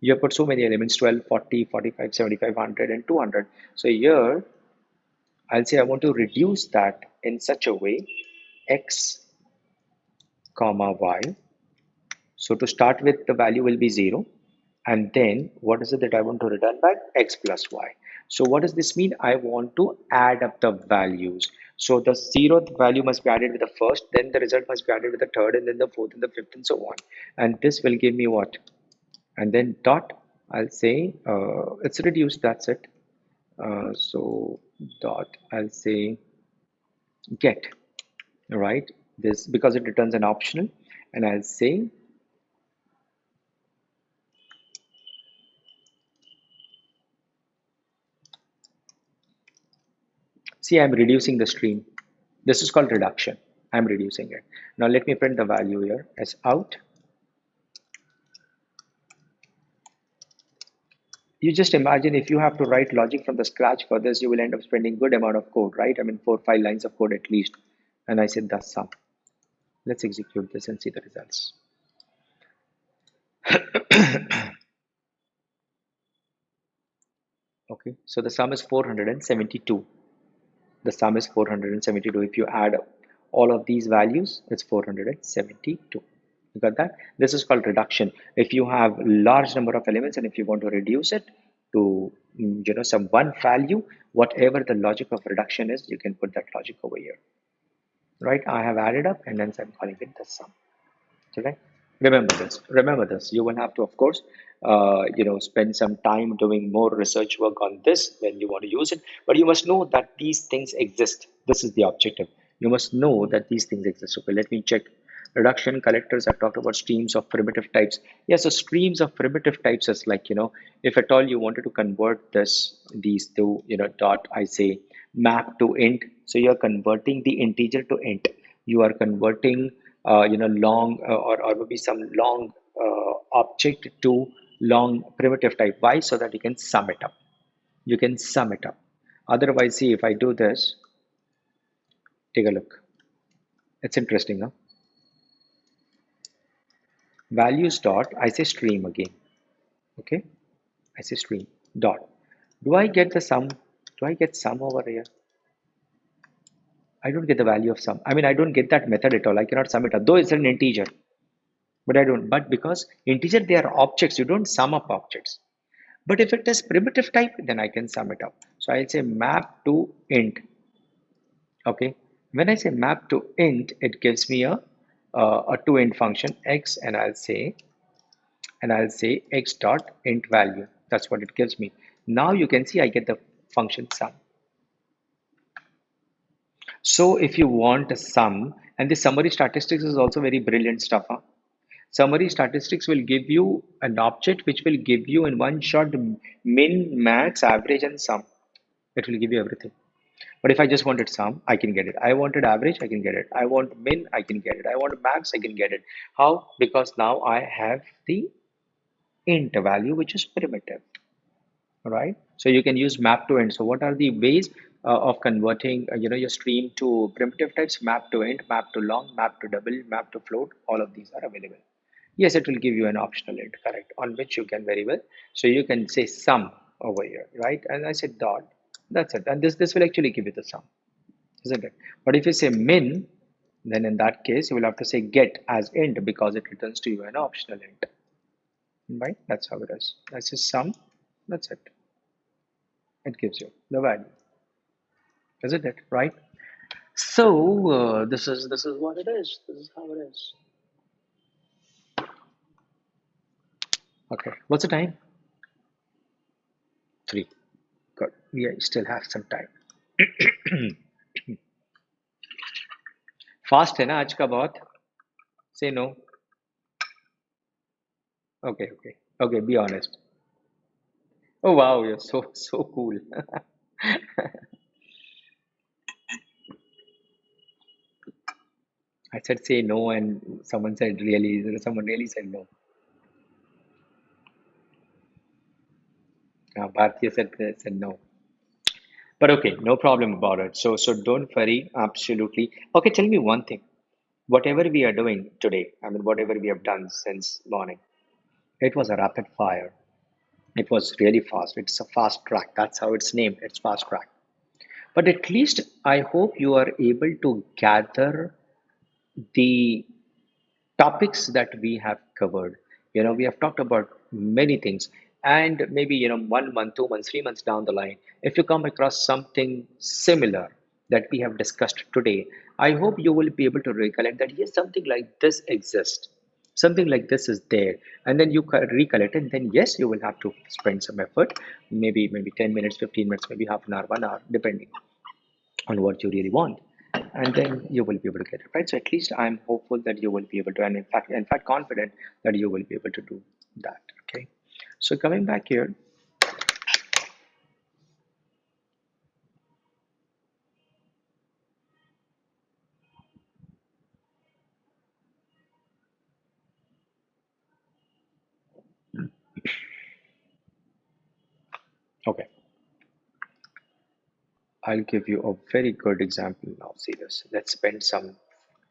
[SPEAKER 1] You have put so many elements 12, 40, 45, 75, 100, and 200. So here I'll say I want to reduce that in such a way x comma y. So to start with, the value will be 0. And then what is it that I want to return back? X plus y. So what does this mean? I want to add up the values. So the 0th value must be added with the first, then the result must be added with the third, and then the fourth, and the fifth, and so on. And this will give me what? And then dot, I'll say it's reduced, that's it. So dot, I'll say get, right? This because it returns an optional, and I'll say see, I'm reducing the stream. This is called reduction. I'm reducing it. Now let me print the value here as out. You just imagine if you have to write logic from the scratch for this, you will end up spending good amount of code, right? I mean, 4 or 5 lines of code at least. And I said that's sum. Let's execute this and see the results. Okay, so the sum is 472. The sum is 472. If you add all of these values, it's 472. You got that? This is called reduction. If you have large number of elements and if you want to reduce it to some one value, whatever the logic of reduction is, you can put that logic over here. Right? I have added up and then I'm calling it the sum. Okay? Remember this. Remember this. You will have to, of course, spend some time doing more research work on this when you want to use it. But you must know that these things exist. This is the objective. You must know that these things exist. Okay, let me check. Reduction collectors. I've talked about streams of primitive types. Yes, so streams of primitive types is like, if at all you wanted to convert these to, dot, I say map to int. So you're converting the integer to int. You are converting long or maybe some long object to long primitive type. Why? So that you can sum it up. You can sum it up. Otherwise, see, if I do this, take a look. It's interesting, huh? Values dot, I say stream again. Okay, I say stream dot. Do I get the sum? Do I get sum over here? I don't get the value of sum. I mean, I don't get that method at all. I cannot sum it up, though it's an integer. But I don't. But because integer, they are objects, you don't sum up objects. But if it is primitive type, then I can sum it up. So I'll say map to int. Okay. When I say map to int, it gives me a to int function x, and I'll say x dot int value. That's what it gives me. Now you can see I get the function sum. So if you want a sum, and the summary statistics is also very brilliant stuff. Huh? Summary statistics will give you an object which will give you in one shot min, max, average, and sum. It will give you everything. But if I just wanted sum, I can get it. I wanted average, I can get it. I want min, I can get it. I want max, I can get it. How? Because now I have the int value, which is primitive. Right? So you can use map to int. So what are the ways of converting your stream to primitive types? Map to int, map to long, map to double, map to float. All of these are available. Yes, it will give you an optional int, correct, on which you can very well. So you can say sum over here, right? And I said dot. That's it. And this will actually give you the sum, isn't it? But if you say min, then in that case you will have to say get as int because it returns to you an optional int, right? That's how it is. That's just sum. That's it. It gives you the value, isn't it? Right? So this is what it is. This is how it is. Okay. What's the time? 3. Good. We still have some time. Fast है ना आज का बहुत. Say no. Okay, okay, okay. Be honest. Oh wow, you're so cool. I said say no, and someone really said no. Bhartiya said no. But okay, no problem about it. So don't worry. Absolutely. Okay, tell me one thing. Whatever we are doing today, I mean, whatever we have done since morning, it was a rapid fire. It was really fast. It's a fast track. That's how it's named. It's fast track. But at least I hope you are able to gather the topics that we have covered. We have talked about many things, and maybe 1 month, 2 months, 3 months down the line, if you come across something similar that we have discussed today, I hope you will be able to recollect that yes, something like this exists, something like this is there, and then you recollect it. And then yes, you will have to spend some effort, maybe 10 minutes, 15 minutes, maybe half an hour, 1 hour, depending on what you really want, and then you will be able to get it right. So at least I'm hopeful that you will be able to, and in fact confident that you will be able to do that. Okay, so coming back here. Okay, I'll give you a very good example now. See this. Let's spend some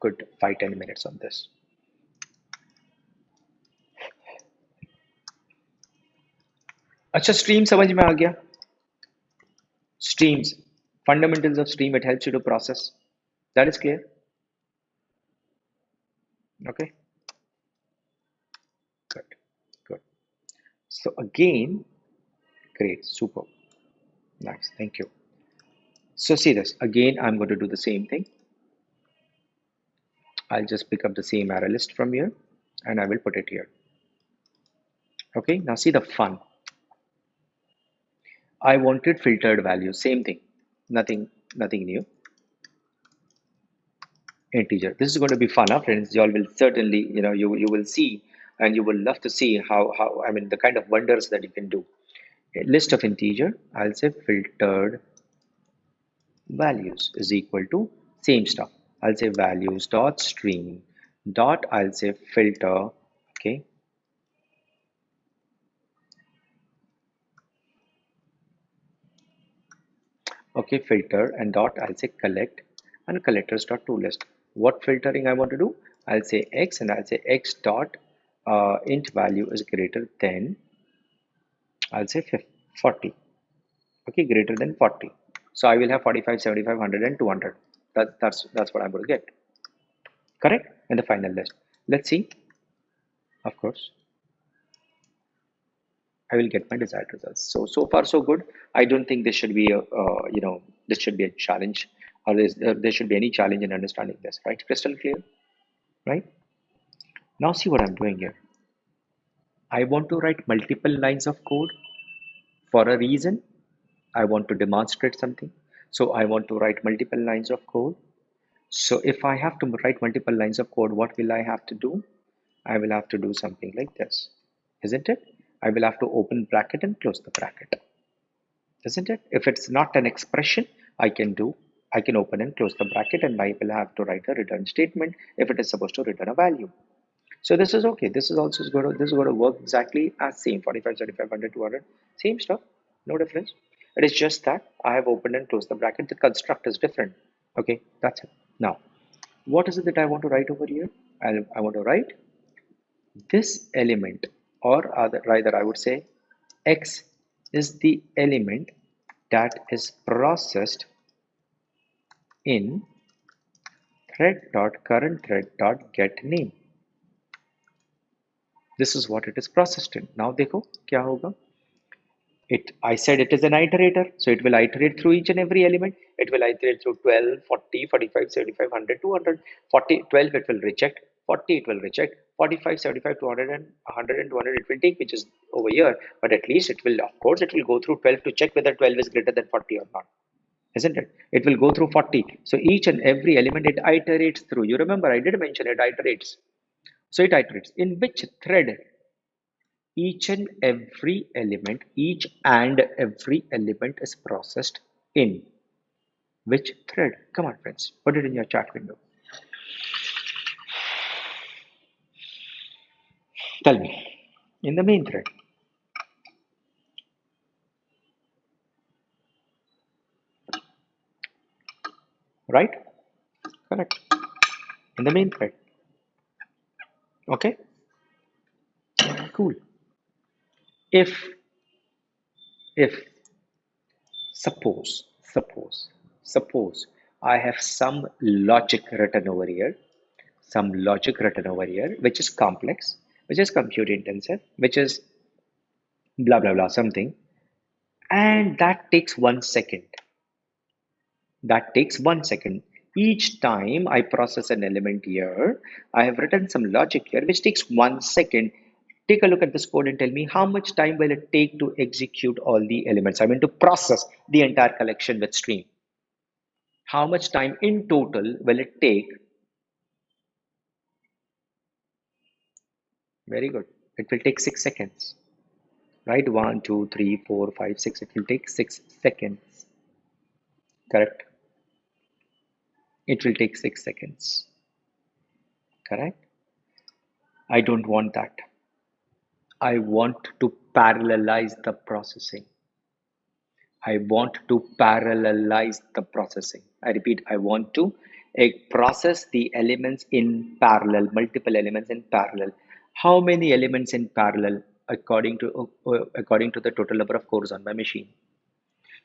[SPEAKER 1] good 5-10 minutes on this. अच्छा, stream समझ में आ गया? Streams, fundamentals of stream, it helps you to process. That is clear. Okay, good, good. So again, great, super, nice, thank you. So see this, again, I'm going to do the same thing. I'll just pick up the same array list from here and I will put it here. Okay, now see the fun. I wanted filtered values, same thing, nothing new. Integer. This is going to be fun, huh, friends? You all will certainly, you will see, and you will love to see how I mean the kind of wonders that you can do. A list of integer, I'll say filtered values is equal to same stuff. I'll say values dot string dot, I'll say filter. Okay, okay, filter and dot, I'll say collect, and collectors dot to list. What filtering I want to do? I'll say x, and I'll say x dot int value is greater than, I'll say 40. Okay, greater than 40. So I will have 45, 75, 100, and 200. That's what I'm going to get. Correct? And the final list. Let's see. Of course, I will get my desired results. So far so good. I don't think this should be this should be a challenge, or there should be any challenge in understanding this. Right? Crystal clear. Right? Now see what I'm doing here. I want to write multiple lines of code for a reason. I want to demonstrate something. So I want to write multiple lines of code. So if I have to write multiple lines of code, what will I have to do? I will have to do something like this, isn't it? I will have to open bracket and close the bracket, isn't it? If it's not an expression, I can open and close the bracket, and I will have to write a return statement if it is supposed to return a value. So this is okay. This is going to work exactly as same 45, 75, 100, 200, same stuff, no difference. It is just that I have opened and closed the bracket. The construct is different. Okay, that's it. Now, what is it that I want to write over here? I want to write This element, or rather I would say X is the element that is processed in thread.current_thread.getName. This is what it is processed in. Now देखो क्या होगा. I said it is an iterator, so it will iterate through each and every element. It will iterate through 12, 40, 45, 75, 100, 200, 40, 12 it will reject, 40 it will reject, 45, 75, 200 and 100 and 200 it will take, which is over here. But at least it will, of course, it will go through 12 to check whether 12 is greater than 40 or not. Isn't it? It will go through 40. So each and every element it iterates through. You remember I did mention it iterates. So it iterates. In which thread each and every element is processed in which thread? Come on, friends, put it in your chat window. Tell me. In the main thread. Right? Correct. In the main thread. Okay? Cool. If if suppose I have some logic written over here, which is complex, which is compute intensive, which is blah blah blah something, and that takes 1 second. Each time I process an element here, I have written some logic here which takes 1 second. Take a look at this code and tell me how much time will it take to execute all the elements. I mean to process the entire collection with stream. How much time in total will it take? Very good. It will take 6 seconds. Right? 1, 2, 3, 4, 5, 6. It will take 6 seconds. Correct? It will take 6 seconds. Correct? I don't want that. I want to parallelize the processing. I want to parallelize the processing. I repeat, I want to process the elements in parallel, multiple elements in parallel. How many elements in parallel according to the total number of cores on my machine?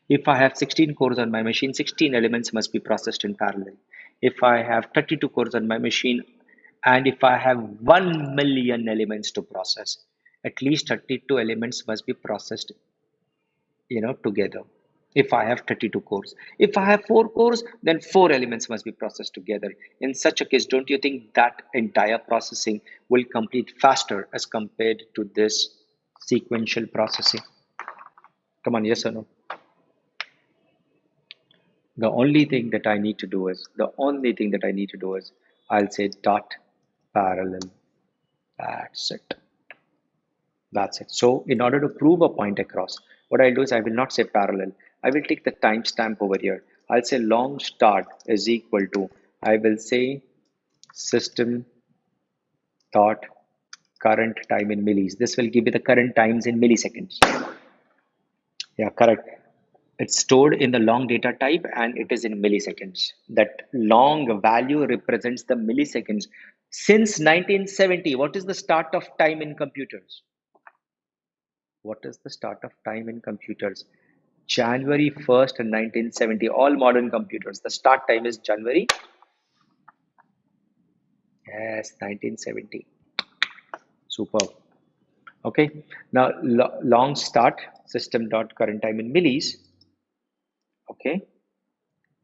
[SPEAKER 1] If I have 16 cores on my machine, 16 elements must be processed in parallel. If I have 32 cores on my machine, and if I have 1 million elements to process, at least 32 elements must be processed, together. If I have 32 cores, if I have 4 cores, then 4 elements must be processed together. In such a case, don't you think that entire processing will complete faster as compared to this sequential processing? Come on, yes or no? The only thing that I need to do is, I'll say dot parallel. That's it. That's it. So in order to prove a point across, what I'll do is I will not say parallel. I will take the timestamp over here. I'll say long start is equal to, I will say system dot current time in millis. This will give you the current times in milliseconds. Yeah, correct. It's stored in the long data type and it is in milliseconds. That long value represents the milliseconds. Since 1970, what is the start of time in computers? What is the start of time in computers? January 1st, 1970. All modern computers. The start time is January. Yes, 1970. Superb. Okay. Now, long start system dot current time in millis. Okay.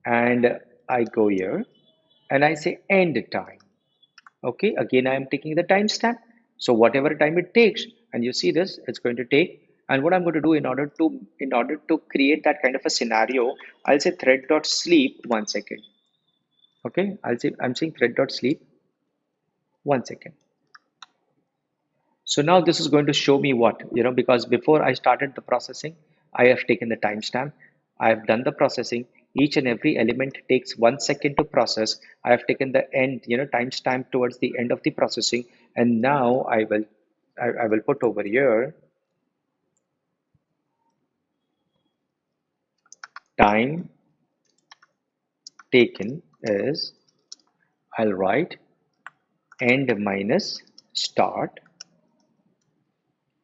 [SPEAKER 1] And I go here and I say end time. Okay. Again, I am taking the timestamp. So whatever time it takes, and you see this, it's going to take. And what I'm going to do in order to create that kind of a scenario, I'll say thread dot sleep 1 second. Okay. I'm saying thread dot sleep 1 second. So now this is going to show me what, because before I started the processing, I have taken the timestamp. I have done the processing. Each and every element takes 1 second to process. I have taken the end, timestamp towards the end of the processing. And now I will put over here time taken is, I'll write end minus start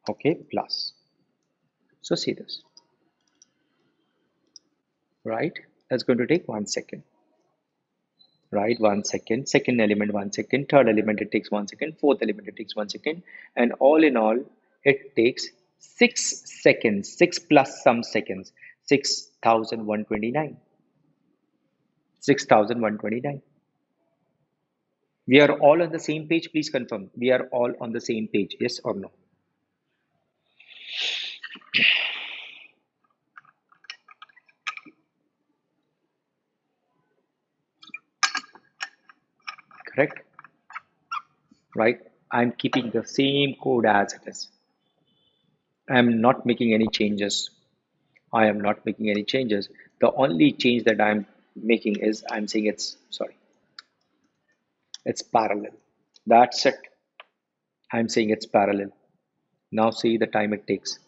[SPEAKER 1] Okay, plus. So see this, right? That's going to take 1 second, right? 1 second, second element 1 second, third element it takes 1 second, fourth element it takes 1 second, and all in all, it takes 6 seconds, 6 plus some seconds, 6,129, 6,129. We are all on the same page. Please confirm. We are all on the same page. Yes or no? Correct? Right? I'm keeping the same code as it is. I'm not making any changes. I am not making any changes. The only change that I'm making is I'm saying it's parallel. That's it. I'm saying it's parallel. Now see the time it takes.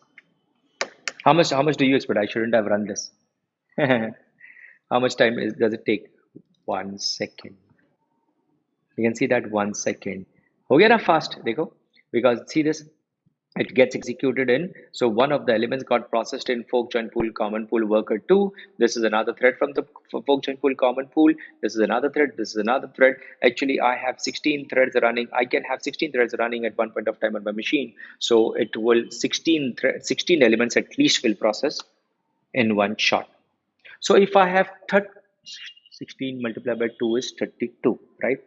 [SPEAKER 1] How much do you expect? I shouldn't have run this. How much time does it take? 1 second. You can see that 1 second. हो गया ना fast? देखो, because see this, it gets executed in. So one of the elements got processed in fork join pool common pool worker 2. This is another thread from the fork join pool common pool. This is another thread. This is another thread. Actually, I have 16 threads running. I can have 16 threads running at one point of time on my machine. So it will 16 elements at least will process in one shot. So if I have 16 multiplied by 2 is 32, right?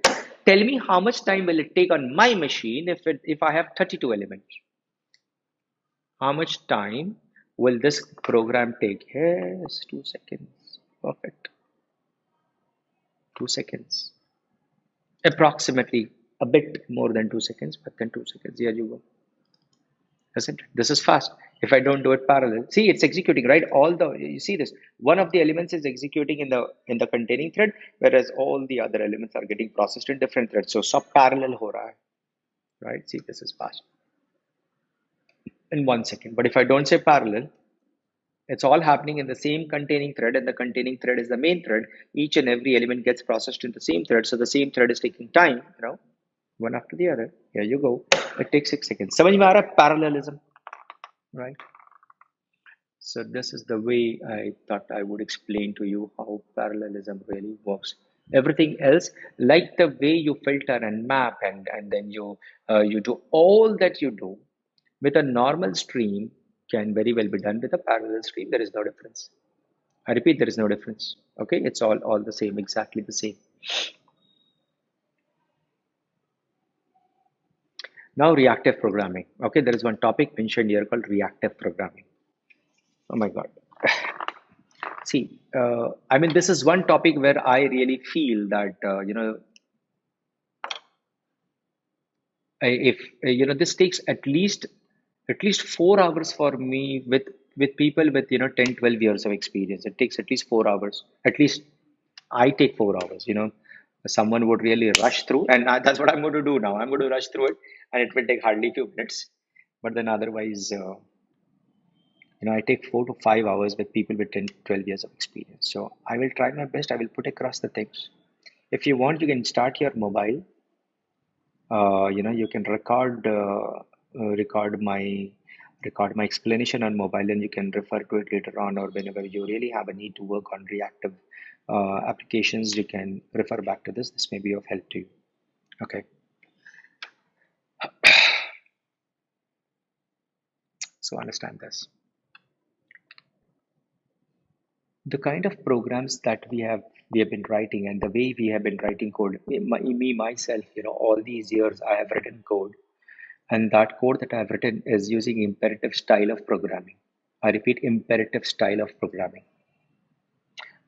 [SPEAKER 1] Tell me how much time will it take on my machine if I have 32 elements? How much time will this program take? Yes, 2 seconds. Perfect. 2 seconds. Approximately a bit more than 2 seconds, but then 2 seconds. Here you go. Isn't it? This is fast. If I don't do it parallel, see it's executing, right? All the you see this. One of the elements is executing in the containing thread, whereas all the other elements are getting processed in different threads. So sub parallel ho raha hai, right? See, this is fast in 1 second. But if I don't say parallel, it's all happening in the same containing thread, and the containing thread is the main thread. Each and every element gets processed in the same thread, so the same thread is taking time, one after the other. Here you go. It takes 6 seconds. समझ में आ रहा है parallelism, right? So this is the way I thought I would explain to you how parallelism really works. Everything else, like the way you filter and map, and then you do all that you do with a normal stream, can very well be done with a parallel stream. There is no difference. I repeat, there is no difference. Okay, it's all the same, exactly the same. Now reactive programming. Okay, there is one topic mentioned here called reactive programming. Oh my God. See, I mean, this is one topic where I really feel that, if this takes at least 4 hours for me with people with 10, 12 years of experience. It takes at least 4 hours. At least I take 4 hours. Someone would really rush through, and that's what I'm going to do now. I'm going to rush through it, and it will take hardly few minutes. But then otherwise, I take 4 to 5 hours with people with 10, 12 years of experience. So I will try my best. I will put across the things. If you want, you can start your mobile. You can record my explanation on mobile, and you can refer to it later on, or whenever you really have a need to work on reactive applications, you can refer back to this. This may be of help to you. Okay. So understand this. The kind of programs that we have been writing, and the way we have been writing code, me myself, all these years I have written code, and that code that I have written is using imperative style of programming. I repeat, imperative style of programming.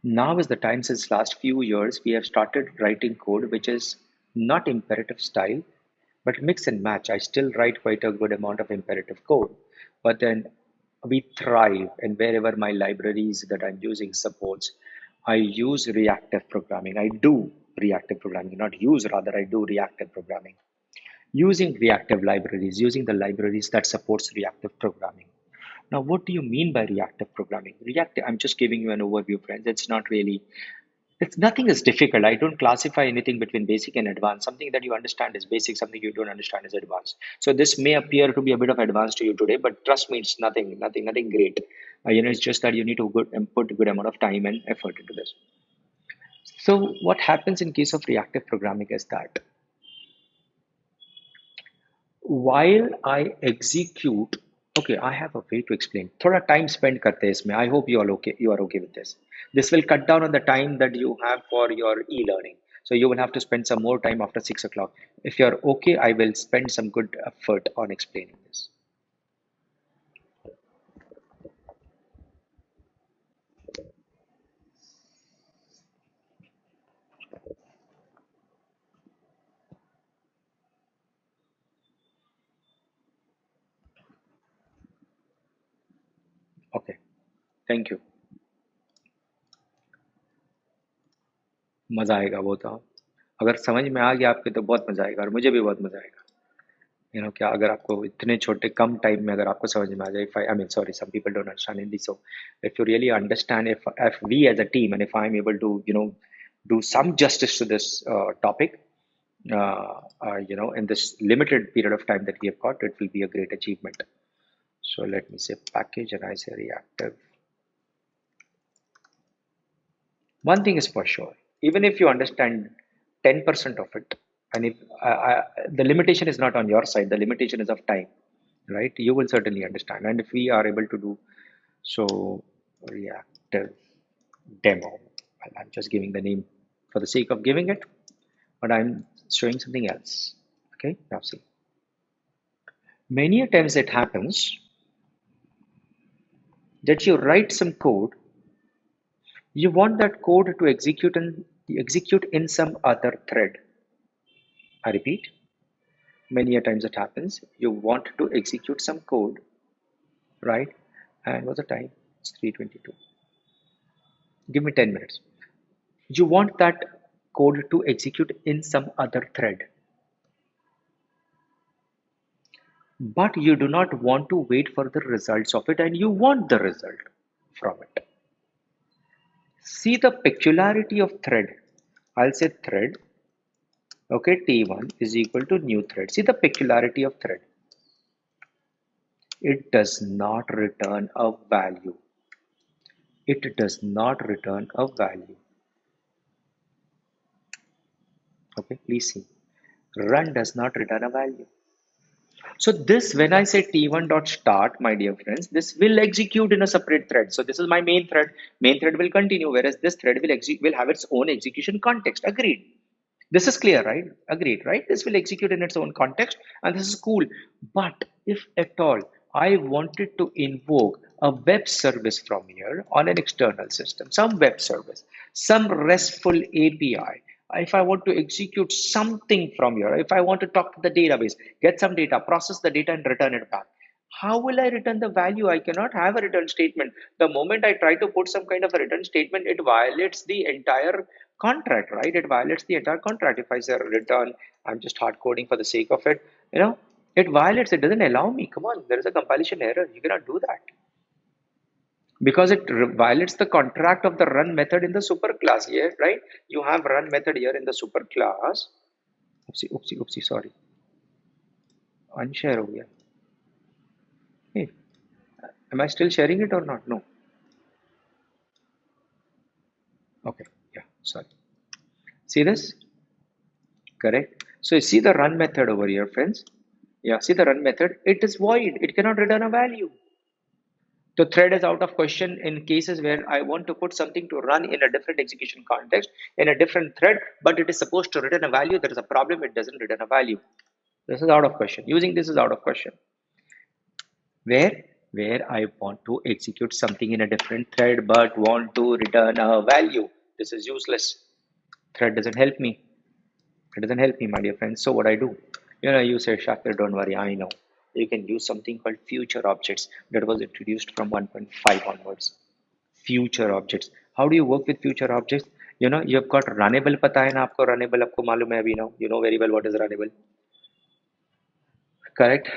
[SPEAKER 1] Now is the time, since last few years we have started writing code which is not imperative style, but mix and match. I still write quite a good amount of imperative code, but then we thrive, and wherever my libraries that I'm using supports, I use reactive programming. I do reactive programming, not use, rather I do reactive programming. Using reactive libraries, using the libraries that supports reactive programming. Now, what do you mean by reactive programming? Reactive, I'm just giving you an overview, friends. It's not really It's nothing is difficult. I don't classify anything between basic and advanced. Something that you understand is basic, something you don't understand is advanced. So this may appear to be a bit of advanced to you today, but trust me, it's nothing great. It's just that you need to put a good amount of time and effort into this. So what happens in case of reactive programming is that while I execute, okay, I have a way to explain. थोड़ा time spend करते हैं इसमें. I hope you are okay with this. This will cut down on the time that you have for your e-learning. So you will have to spend some more time after 6 o'clock. If you're okay, I will spend some good effort on explaining this. Okay, thank you. मजा आएगा वो तो. अगर समझ में आ गया आपके तो बहुत मजा आएगा और मुझे भी बहुत मजा आएगा. क्या अगर आपको इतने छोटे कम टाइम में अगर आपको समझ में आ जाए. If I mean, sorry, some people don't understand Hindi. So if you really understand, if we as a team and if I'm able to do some justice to this topic, in this limited period of time that we have got, it will be a great achievement. So let me say package and I say reactive. One thing is for sure, even if you understand 10% of it, and if the limitation is not on your side, the limitation is of time, right? You will certainly understand. And if we are able to do so, reactive demo, well, I'm just giving the name for the sake of giving it, but I'm showing something else. Okay, now see. Many a times it happens that you write some code, you want that code to execute in some other thread. I repeat, many a times it happens, you want to execute some code, right? And what's the time? It's 3:22. Give me 10 minutes. You want that code to execute in some other thread, but you do not want to wait for the results of it and you want the result from it. See the peculiarity of thread. I'll say thread, okay, T1 is equal to new thread. See the peculiarity of thread. It does not return a value. It does not return a value. Okay, please see. Run does not return a value. So this, when I say T1 dot start, my dear friends, this will execute in a separate thread. So this is my main thread. Main thread will continue, whereas this thread will have its own execution context. Agreed. This is clear, right? Agreed, right? This will execute in its own context, and this is cool. But if at all I wanted to invoke a web service from here on an external system, some web service, some RESTful API, if I want to execute something from here, if I want to talk to the database, get some data, process the data, and return it back, how will I return the value? I cannot have a return statement. The moment I try to put some kind of a return statement, it violates the entire contract, right? It violates the entire contract. If I say return, I'm just hard coding for the sake of it, it violates, it doesn't allow me. Come on, there is a compilation error. You cannot do that because it violates the contract of the run method in the super class here, right? You have run method here in the super class. Oopsie, sorry. Unshare हो गया. Hey, am I still sharing it or not? No. Okay, yeah, sorry. See this? Correct. So you see the run method over here, friends. Yeah, see the run method. It is void. It cannot return a value. The thread is out of question in cases where I want to put something to run in a different execution context in a different thread, but it is supposed to return a value. There is a problem. It doesn't return a value. This is out of question. Using this is out of question. Where I want to execute something in a different thread, but want to return a value. This is useless. Thread doesn't help me. It doesn't help me, my dear friends. So what I do, you say, Shakir, don't worry, I know. You can use something called future objects that was introduced from 1.5 onwards. Future objects. How do you work with future objects? You've got runnable पता है ना आपको runnable आपको मालूम है अभी now. You know very well what is runnable. Correct?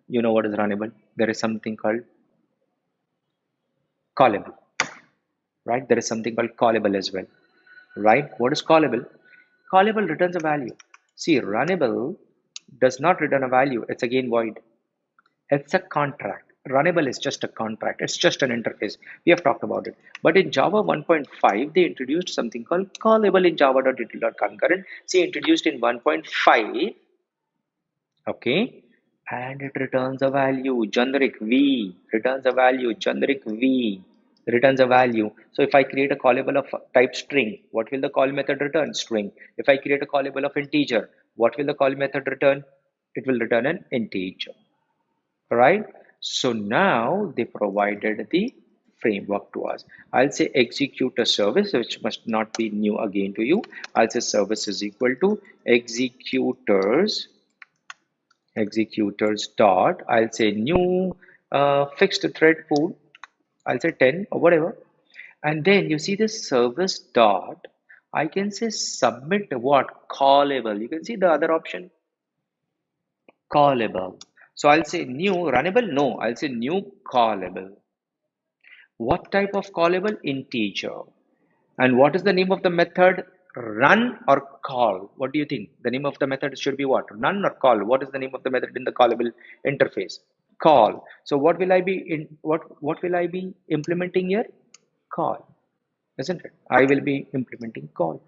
[SPEAKER 1] You know what is runnable. There is something called callable. Right? There is something called callable as well. right? What is callable? Callable returns a value. See, runnable does not return a value. It's again void. It's a contract. Runnable is just a contract. It's just an interface. We have talked about it. But in Java 1.5, they introduced something called callable in java.util.concurrent. See, introduced in 1.5, okay, and it returns a value. Generic V returns a value. Generic V returns a value. So if I create a callable of type string, what will the call method return? String. If I create a callable of integer, what will the call method return? It will return an integer, right? So now they provided the framework to us. I'll say execute a service, which must not be new again to you. I'll say service is equal to executors dot, I'll say new fixed thread pool, I'll say 10 or whatever. And then you see this service dot, I can say submit what? Callable. You can see the other option, callable. So I'll say new runnable. No, I'll say new callable. What type of callable? Integer. And what is the name of the method? Run or call? What do you think? The name of the method should be what? Run or call? What is the name of the method in the callable interface? Call. So what will I be in what will I be implementing here? Call, isn't it? I will be implementing call.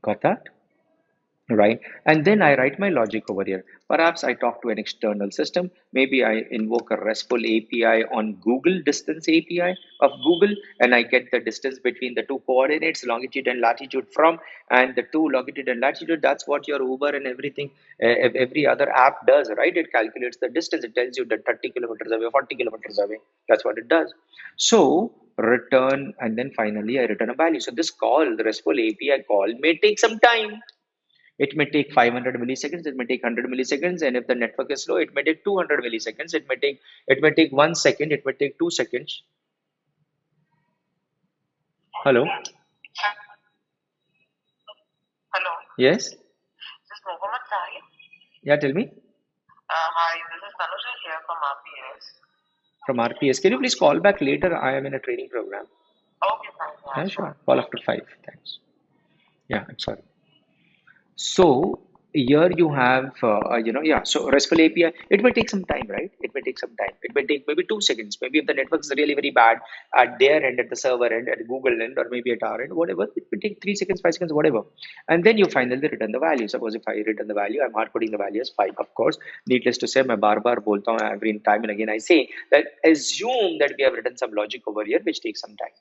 [SPEAKER 1] Got that? Right? And then I write my logic over here. Perhaps I talk to an external system. Maybe I invoke a RESTful API on Google distance API of Google, and I get the distance between the two coordinates, longitude and latitude from, and the two longitude and latitude. That's what your Uber and everything, every other app does, right? It calculates the distance. It tells you that 30 kilometers away, 40 kilometers away. That's what it does. So return, and then finally I return a value. So this call, the RESTful API call, may take some time. It may take 500 milliseconds, it may take 100 milliseconds, and if the network is slow, it may take 200 milliseconds, it may take 1 second, it may take 2 seconds. Hello?
[SPEAKER 2] Hello.
[SPEAKER 1] Yes?
[SPEAKER 2] This is Mohammed Sahib.
[SPEAKER 1] Yeah, tell me.
[SPEAKER 2] Hi, this is Tanuja here from RPS.
[SPEAKER 1] From RPS. Can you please call back later? I am in a training program.
[SPEAKER 2] Okay, fine.
[SPEAKER 1] Yeah, sure. Call after 5. Thanks. Yeah, I'm sorry. So here you have, yeah, so RESTful API, it may take some time, right? It may take some time. It may take maybe 2 seconds. Maybe if the network is really very bad at their end, at the server end, at Google end, or maybe at our end, whatever, it may take 3 seconds, 5 seconds, whatever. And then you finally return the value. Suppose if I return the value, I'm hard coding the value as 5, of course. Needless to say, मैं बार-बार बोलता हूँ every time and again I say that assume that we have written some logic over here which takes some time.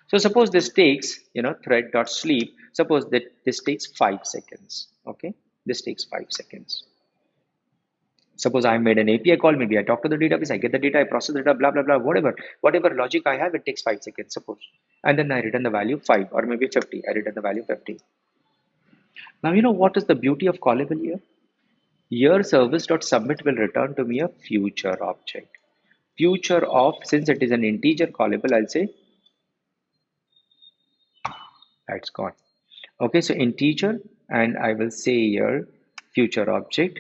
[SPEAKER 1] So suppose this takes, thread.sleep, suppose that this takes 5 seconds. Okay, this takes 5 seconds. Suppose I made an API call, maybe I talk to the database, I get the data, I process the data, blah, blah, blah, whatever logic I have, it takes 5 seconds, suppose. And then I return the value 5 or maybe 50. I return the value 50. Now, you know what is the beauty of callable here? Here service.submit will return to me a future object. Future of, since it is an integer callable, I'll say that's gone. Okay, so integer, and I will say here future object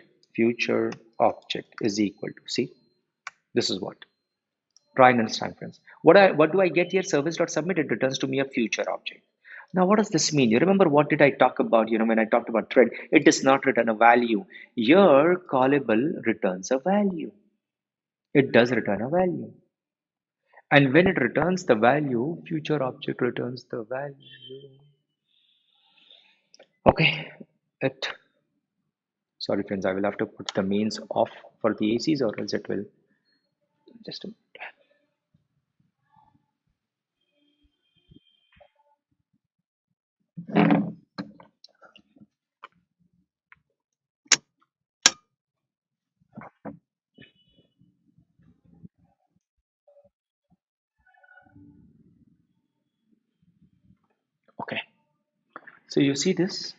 [SPEAKER 1] is equal to, see, this is what, try and understand, friends. What do I get here? Service.submit, it returns to me a future object. Now what does this mean? You remember what did I talk about, when I talked about thread? It does not return a value. Here callable returns a value. It does return a value, and when it returns the value, future object returns the value. Okay, it sorry friends, I will have to put the mains off for the ACs or else it will just a minute. Okay, so you see this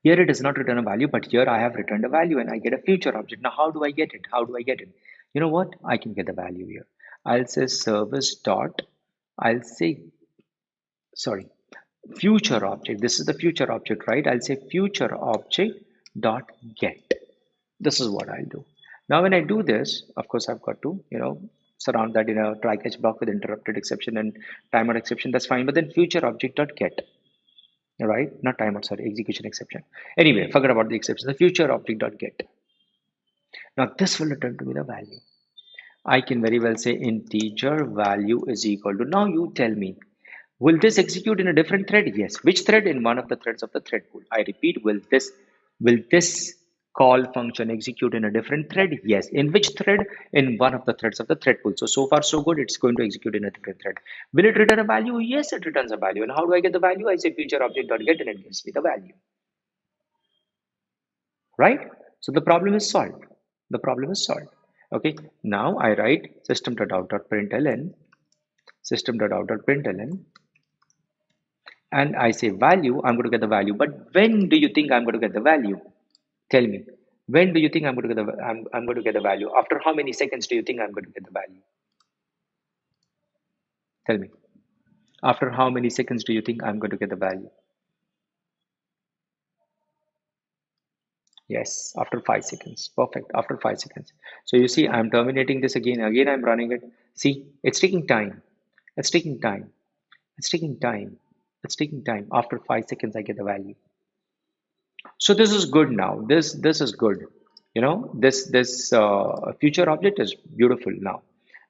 [SPEAKER 1] here, it does not return a value, but here I have returned a value and I get a future object. Now how do I get it? You know what, I can get the value here. I'll say service dot, I'll say, sorry, future object. This is the future object, right? I'll say future object dot get. This is what I'll do. Now when I do this, of course I've got to surround that in a try catch block with interrupted exception and timeout exception, that's fine. But then future object dot get, right? Not timeout, sorry, execution exception. Anyway, forget about the exception. The future object dot get. Now this will return to me the value. I can very well say integer value is equal to, now you tell me, will this execute in a different thread? Yes. Which thread? In one of the threads of the thread pool. I repeat, will this call function execute in a different thread? Yes. In which thread? In one of the threads of the thread pool. So far so good. It's going to execute in a different thread. Will it return a value? Yes, it returns a value. And how do I get the value? I say future object dot get and it gives me the value. Right? So the problem is solved. The problem is solved. Okay. Now I write system.out.println, system.out.println, and I say value, I'm going to get the value. But when do you think I'm going to get the value? Tell me. When do you think I'm going to get I'm going to get the value? After how many seconds do you think I'm going to get the value? Tell me. After how many seconds do you think I'm going to get the value? Yes, after 5 seconds. Perfect. After 5 seconds. So you see, I'm terminating this again. Again, I'm running it. See, it's taking time. It's taking time. It's taking time. It's taking time. After 5 seconds, I get the value. So this is good now. This is good. You know, this future object is beautiful now.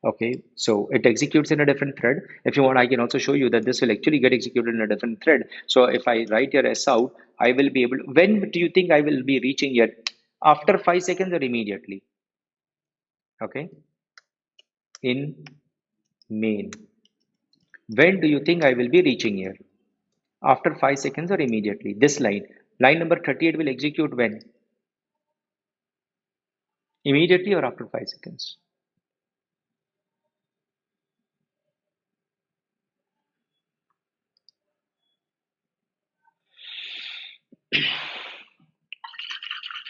[SPEAKER 1] Okay, so it executes in a different thread. If you want, I can also show you that this will actually get executed in a different thread. So if I write your S out, I will be able. When do you think I will be reaching here? After 5 seconds or immediately? Okay, in main. When do you think I will be reaching here? After 5 seconds or immediately? This line number 38 will execute when? Immediately or after 5 seconds?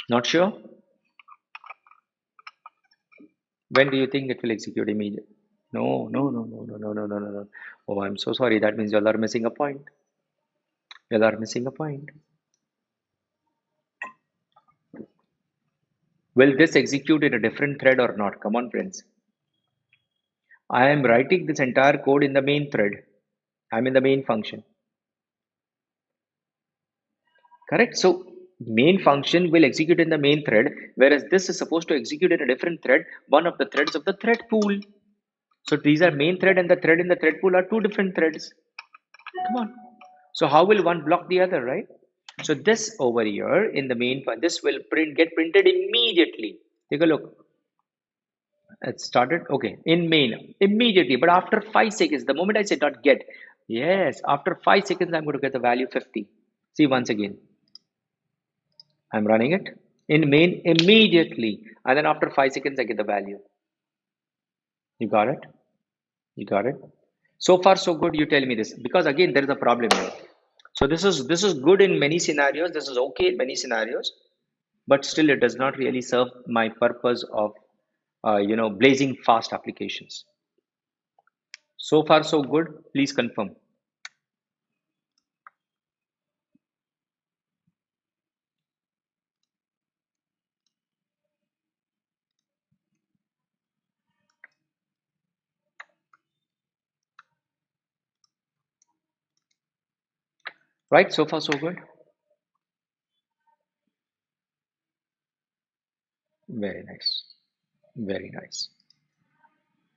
[SPEAKER 1] Not sure? When do you think it will execute immediately? No, no, no, no, no, no, no, no, no, no. Oh, I'm so sorry. That means y'all are missing a point. Y'all are missing a point. Will this execute in a different thread or not? Come on, friends. I am writing this entire code in the main thread. I'm in the main function. Correct? So main function will execute in the main thread, whereas this is supposed to execute in a different thread, one of the threads of the thread pool. So these are main thread and the thread in the thread pool are two different threads. Come on. So how will one block the other, right? So this over here in the main file, this will get printed immediately. Take a look. It started, okay, in main, immediately. But after 5 seconds, the moment I say dot get, yes, after 5 seconds, I'm going to get the value 50. See, once again, I'm running it in main immediately. And then after 5 seconds, I get the value. You got it? You got it? So far, so good. You tell me this, because again, there is a problem here. So this is good in many scenarios. This is okay in many scenarios, but still it does not really serve my purpose of blazing fast applications. So far, so good. Please confirm. Right? So far, so good. Very nice. Very nice.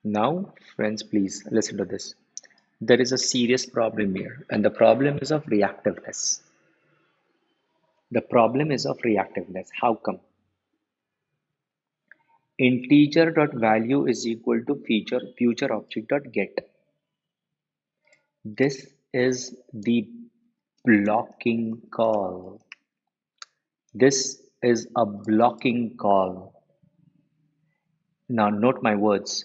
[SPEAKER 1] Now, friends, please listen to this. There is a serious problem here, and the problem is of reactiveness. The problem is of reactiveness. How come? Integer.value is equal to future object dot get. This is the blocking call. This is a blocking call. Now note my words.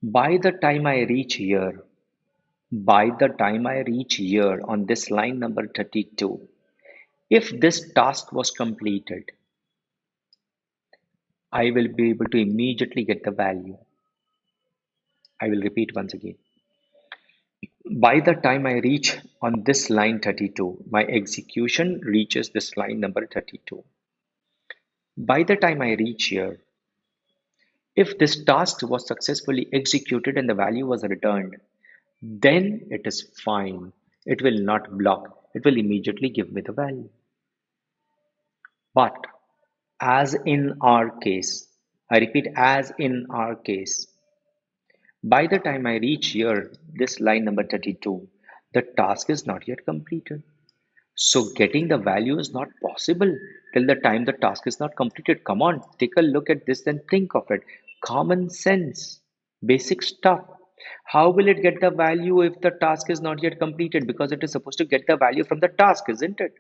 [SPEAKER 1] By the time I reach here, on this line number 32, if this task was completed, I will be able to immediately get the value. I will repeat once again. By the time I reach on this line 32, my execution reaches this line number 32. By the time I reach here, If this task was successfully executed and the value was returned, then it is fine. It will not block. It will immediately give me the value. But as in our case, I repeat, as in our case, by the time I reach here, this line number 32, the task is not yet completed. So getting the value is not possible till the time the task is not completed. Come on, take a look at this and think of it. Common sense, basic stuff. How will it get the value if the task is not yet completed? Because it is supposed to get the value from the task, isn't it?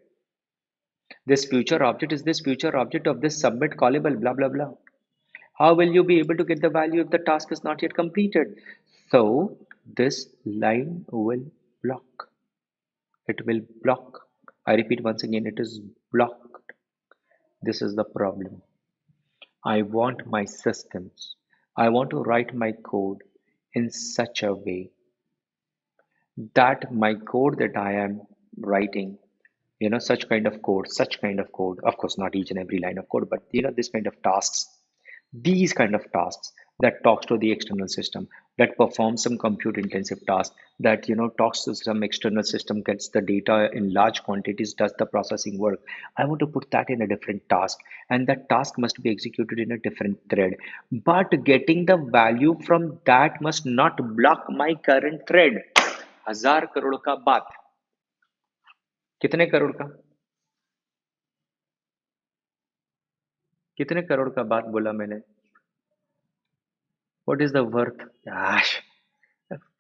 [SPEAKER 1] This future object is this future object of this submit callable, blah, blah, blah. How will you be able to get the value if the task is not yet completed? So this line will block. It will block. I repeat once again, it is blocked. This is the problem. I want my systems. I want to write my code in such a way that my code that I am writing, such kind of code, of course, not each and every line of code, but this kind of tasks, these kind of tasks that talks to the external system, that performs some compute intensive task, that talks to some external system, gets the data in large quantities, does the processing work. I want to put that in a different task, and that task must be executed in a different thread. But getting the value from that must not block my current thread. 1000 crore का बात. कितने करोड़ का? कितने करोड़ का बात बोला मैंने? What is the worth? Gosh,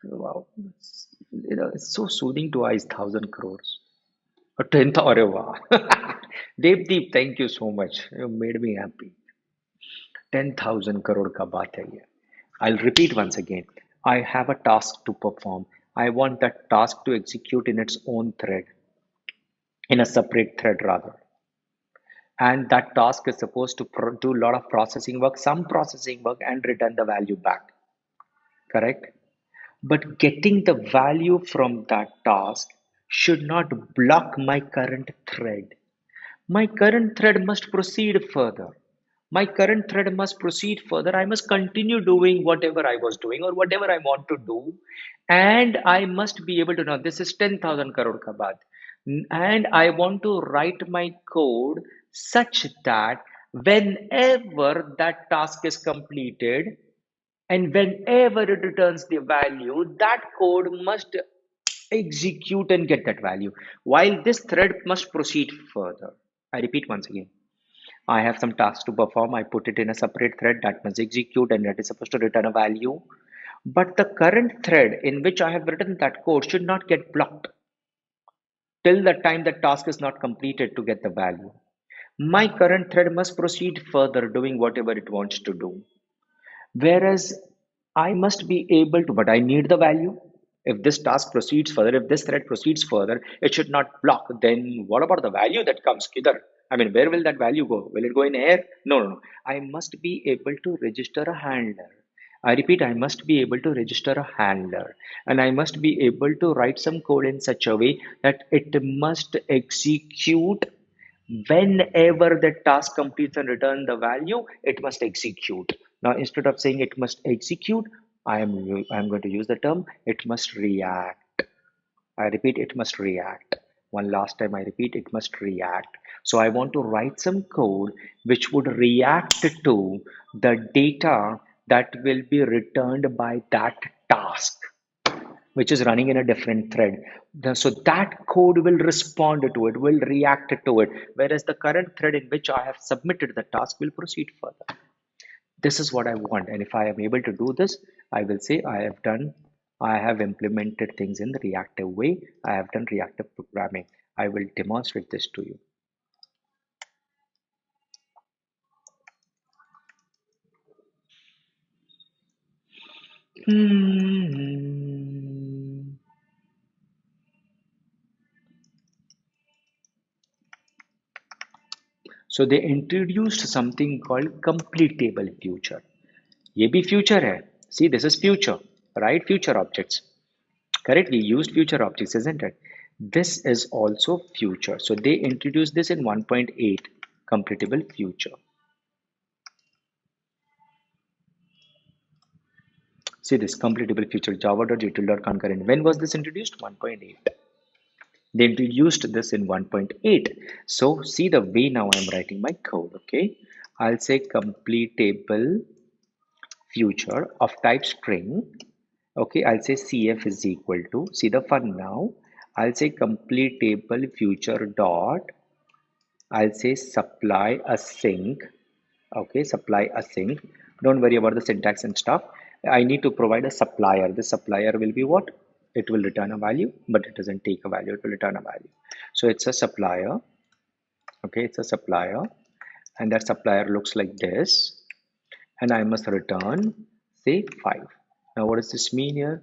[SPEAKER 1] wow. It's so soothing to eyes, 1000 crores. Or 10th, अरे वाह. Deep, thank you so much. You made me happy. 10,000 crore का बात है ये. I'll repeat once again. I have a task to perform. I want that task to execute in its own thread, in a separate thread rather. And that task is supposed to do a lot of processing work, some processing work, and return the value back. Correct? But getting the value from that task should not block my current thread. My current thread must proceed further. My current thread must proceed further. I must continue doing whatever I was doing or whatever I want to do. And I must be able to know this is 10,000 crore ka baat. And I want to write my code such that whenever that task is completed, and whenever it returns the value, that code must execute and get that value, while this thread must proceed further. I repeat once again. I have some tasks to perform. I put it in a separate thread that must execute and that is supposed to return a value. But the current thread in which I have written that code should not get blocked till the time the task is not completed to get the value. My current thread must proceed further doing whatever it wants to do. Whereas I must be able to, but I need the value. If this task proceeds further, if this thread proceeds further, it should not block. Then what about the value that comes? Kidhar? I mean, where will that value go? Will it go in air? No, no, no. I must be able to register a handler. I repeat, I must be able to register a handler, and I must be able to write some code in such a way that it must execute whenever the task completes and return the value, it must execute. Now, instead of saying it must execute, I am going to use the term it must react. I repeat, it must react. One last time, I repeat, it must react. So I want to write some code which would react to the data that will be returned by that task, which is running in a different thread. So that code will respond to it, will react to it, whereas the current thread in which I have submitted the task will proceed further. This is what I want, and if I am able to do this, I will say I have implemented things in the reactive way. I have done reactive programming. I will demonstrate this to you. So they introduced something called completable future. ये भी future है. See, this is future, right? Future objects. Correct? We used future objects, isn't it? This is also future. So they introduced this in 1.8, completable future. See this completable feature java.util.concurrent. When was this introduced? 1.8. They introduced this in 1.8. So see the way now I'm writing my code. Okay, I'll say completable future of type string. Okay, I'll say cf is equal to, see the fun now, I'll say completable future dot, I'll say supply a sync. Okay, supply a sync. Don't worry about the syntax and stuff. I need to provide a supplier. The supplier will be what? It will return a value, but it doesn't take a value, it will return a value. So it's a supplier. Okay, it's a supplier, and that supplier looks like this, and I must return say 5. Now what does this mean here?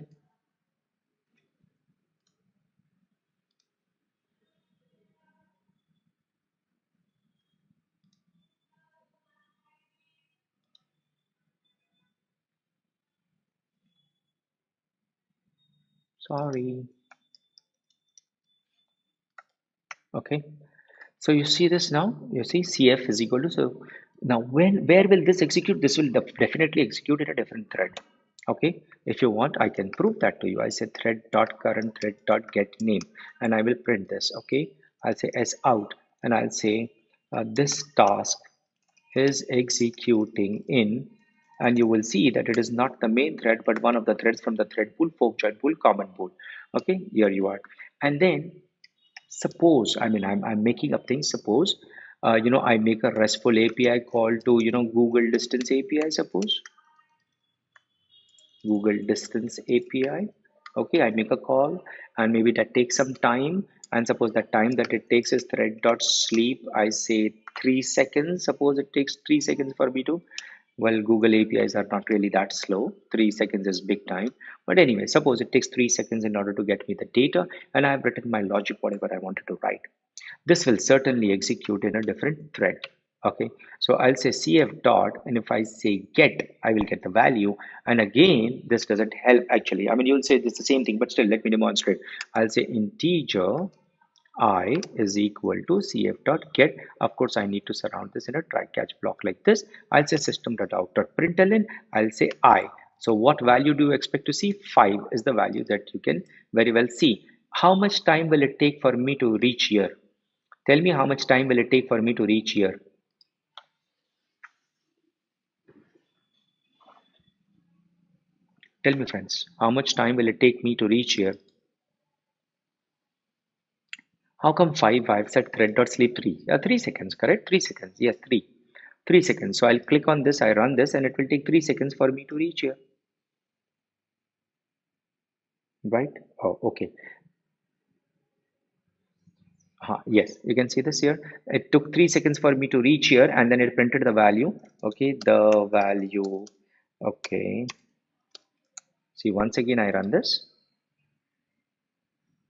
[SPEAKER 1] Sorry. Okay, so you see this now, you see cf is equal to, so now where will this execute? This will definitely execute in a different thread. Okay, if you want I can prove that to you. I say thread dot current thread dot get name, and I will print this. Okay, I'll say s out, and I'll say this task is executing in, and you will see that it is not the main thread but one of the threads from the thread pool, fork join pool, common pool. Okay, here you are. And then suppose, I mean, I'm making up things. Suppose I make a RESTful API call to Google Distance API. Suppose Google Distance API. Okay, I make a call, and maybe that takes some time. And suppose the time that it takes is thread dot sleep. I say 3 seconds. Suppose it takes 3 seconds for me to. Well, Google APIs are not really that slow. 3 seconds is big time. But anyway, suppose it takes 3 seconds in order to get me the data, and I've written my logic, whatever I wanted to write. This will certainly execute in a different thread. Okay, so I'll say cf dot, and if I say get, I will get the value. And again, this doesn't help actually. I mean, you'll say it's the same thing, but still, let me demonstrate. I'll say integer I is equal to cf dot get. Of course, I need to surround this in a try catch block like this. I'll say system dot out dot println. I'll say I. So what value do you expect to see? 5 is the value that you can very well see. How much time will it take for me to reach here? Tell me, how much time will it take for me to reach here? Tell me, friends, how much time will it take me to reach here? How come 5? I've said thread.sleep 3. 3 seconds, correct? 3 seconds. Yes, 3. 3 seconds. So I'll click on this, I run this, and it will take 3 seconds for me to reach here. Right? Oh, okay. Yes, you can see this here. It took 3 seconds for me to reach here, and then it printed the value. Okay, the value. Okay. See, once again, I run this,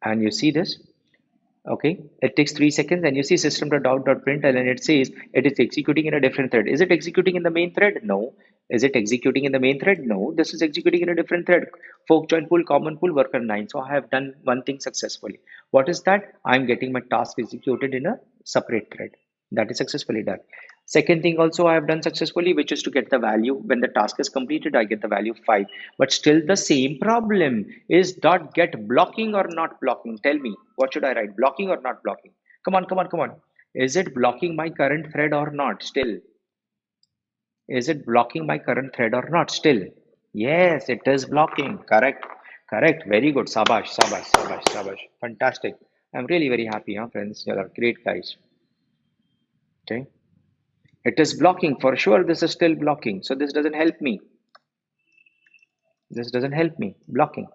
[SPEAKER 1] and you see this. Okay, it takes 3 seconds, and you see system.out.println, and it says it is executing in a different thread. Is it executing in the main thread? No. Is it executing in the main thread? No. This is executing in a different thread. Fork join pool, common pool, worker 9. So I have done one thing successfully. What is that? I'm getting my task executed in a separate thread. That is successfully done. Second thing also I have done successfully, which is to get the value. When the task is completed, I get the value 5. But still the same problem is dot get blocking or not blocking. Tell me, what should I write? Blocking or not blocking? Come on, come on, come on. Is it blocking my current thread or not? Still. Is it blocking my current thread or not? Still. Yes, it is blocking. Correct. Correct. Very good. Sabash, sabash, sabash, sabash. Fantastic. I'm really very happy, huh, friends? You are great guys. Okay. It is blocking for sure. This is still blocking. So this doesn't help me. This doesn't help me. Blocking.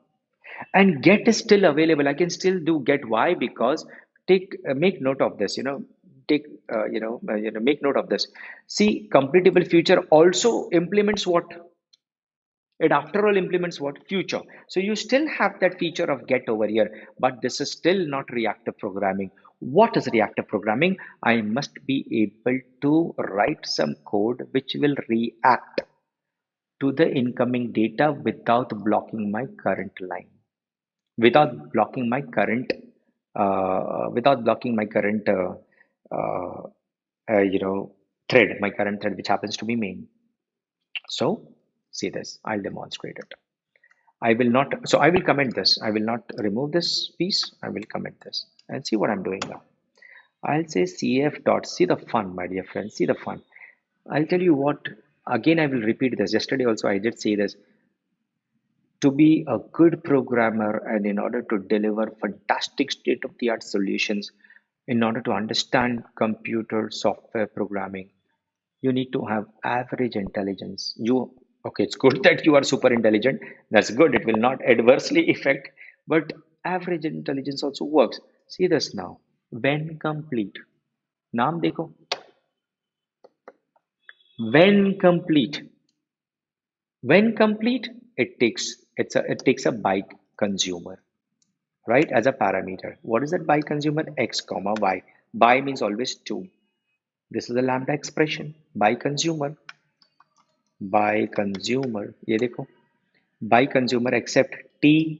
[SPEAKER 1] And get is still available. I can still do get. Why? Because take make note of this. Take make note of this. See, completable future also implements what? It after all implements what? Future. So you still have that feature of get over here, but this is still not reactive programming. What is reactive programming? I must be able to write some code which will react to the incoming data without blocking my current line, without blocking my current, uh, uh, you know, thread, my current thread, which happens to be main. So see this, I'll demonstrate it. I will not, so I will comment this. I will not remove this piece. I will comment this and see what I'm doing now. I'll say CF dot, see the fun, my dear friends, see the fun. I'll tell you what, again, I will repeat this. Yesterday also I did say this. To be a good programmer and in order to deliver fantastic state of the art solutions, in order to understand computer software programming, you need to have average intelligence. You, okay, it's good that you are super intelligent. That's good. It will not adversely affect, but average intelligence also works. See this now. When complete. Naam dekho. When complete. When complete, it takes a byte consumer, right, as a parameter. What is that byte consumer? X comma y. By means always 2. This is a lambda expression. By consumer ये देखो, by consumer accept tu.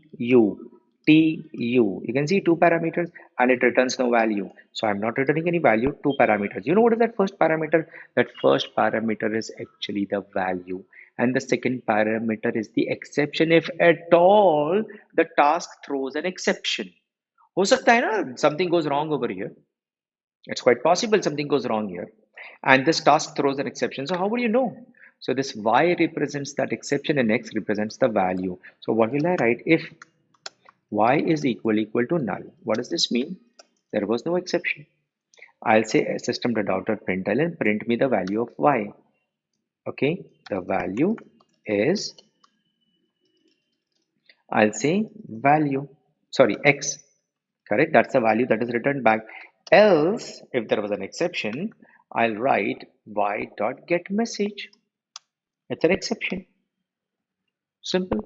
[SPEAKER 1] You can see two parameters and it returns no value. So I'm not returning any value, two parameters. You know what is that first parameter? That first parameter is actually the value. And the second parameter is the exception. If at all the task throws an exception. हो सकता है ना something goes wrong over here. It's quite possible something goes wrong here. And this task throws an exception. So how would you know? So this y represents that exception and x represents the value. So what will I write? If y is equal to null. What does this mean? There was no exception. I'll say system.out.println and print me the value of y. Okay, the value is, I'll say value, sorry, x. Correct? That's the value that is returned back. Else, if there was an exception, I'll write y dot get message. It's an exception. Simple.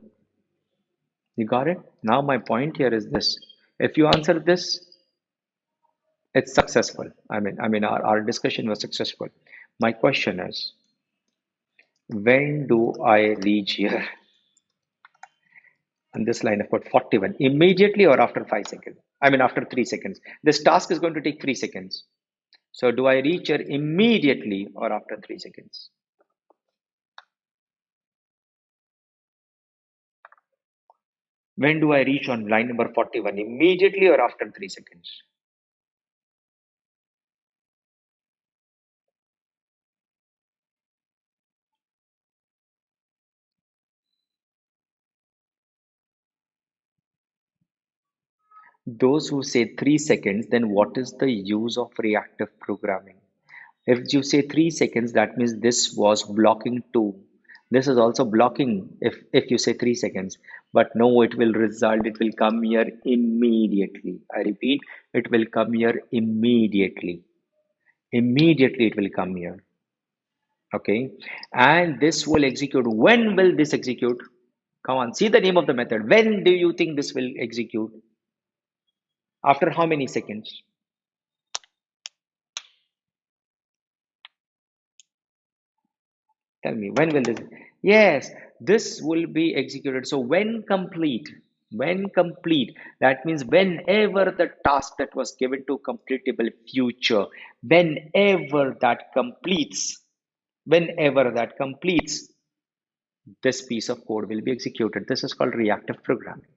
[SPEAKER 1] You got it? Now my point here is this. If you answer this, it's successful. Our discussion was successful. My question is, when do I reach here? On this line, I've got 41. Immediately or after 5 seconds? After 3 seconds. This task is going to take 3 seconds. So do I reach here immediately or after 3 seconds? When do I reach on line number 41? Immediately or after 3 seconds? Those who say 3 seconds, then what is the use of reactive programming? If you say 3 seconds, that means this was blocking 2. This is also blocking if you say 3 seconds. But no, it will result, it will come here immediately. I repeat, it will come here immediately. Immediately it will come here. Okay. And this will execute. When will this execute? Come on, see the name of the method. When do you think this will execute? After how many seconds? Tell me, when will this? Yes, this will be executed. So when complete, that means whenever the task that was given to completable future, whenever that completes, this piece of code will be executed. This is called reactive programming.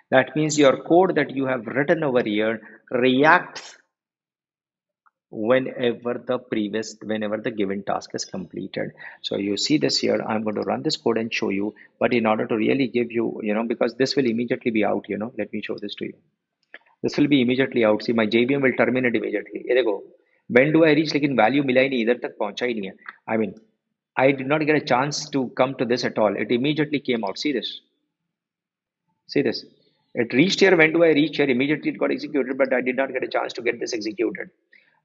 [SPEAKER 1] That means your code that you have written over here reacts whenever the given task is completed. So you see this here. I'm going to run this code and show you, but in order to really give you, because this will immediately be out, let me show this to you. This will be immediately out. See, my JVM will terminate immediately. ये देखो, when do I reach? लेकिन value मिला ही नहीं, इधर तक पहुंचा ही नहीं है. I mean, I did not get a chance to come to this at all. It immediately came out. See this. See this. It reached here. When do I reach here? Immediately it got executed, but I did not get a chance to get this executed.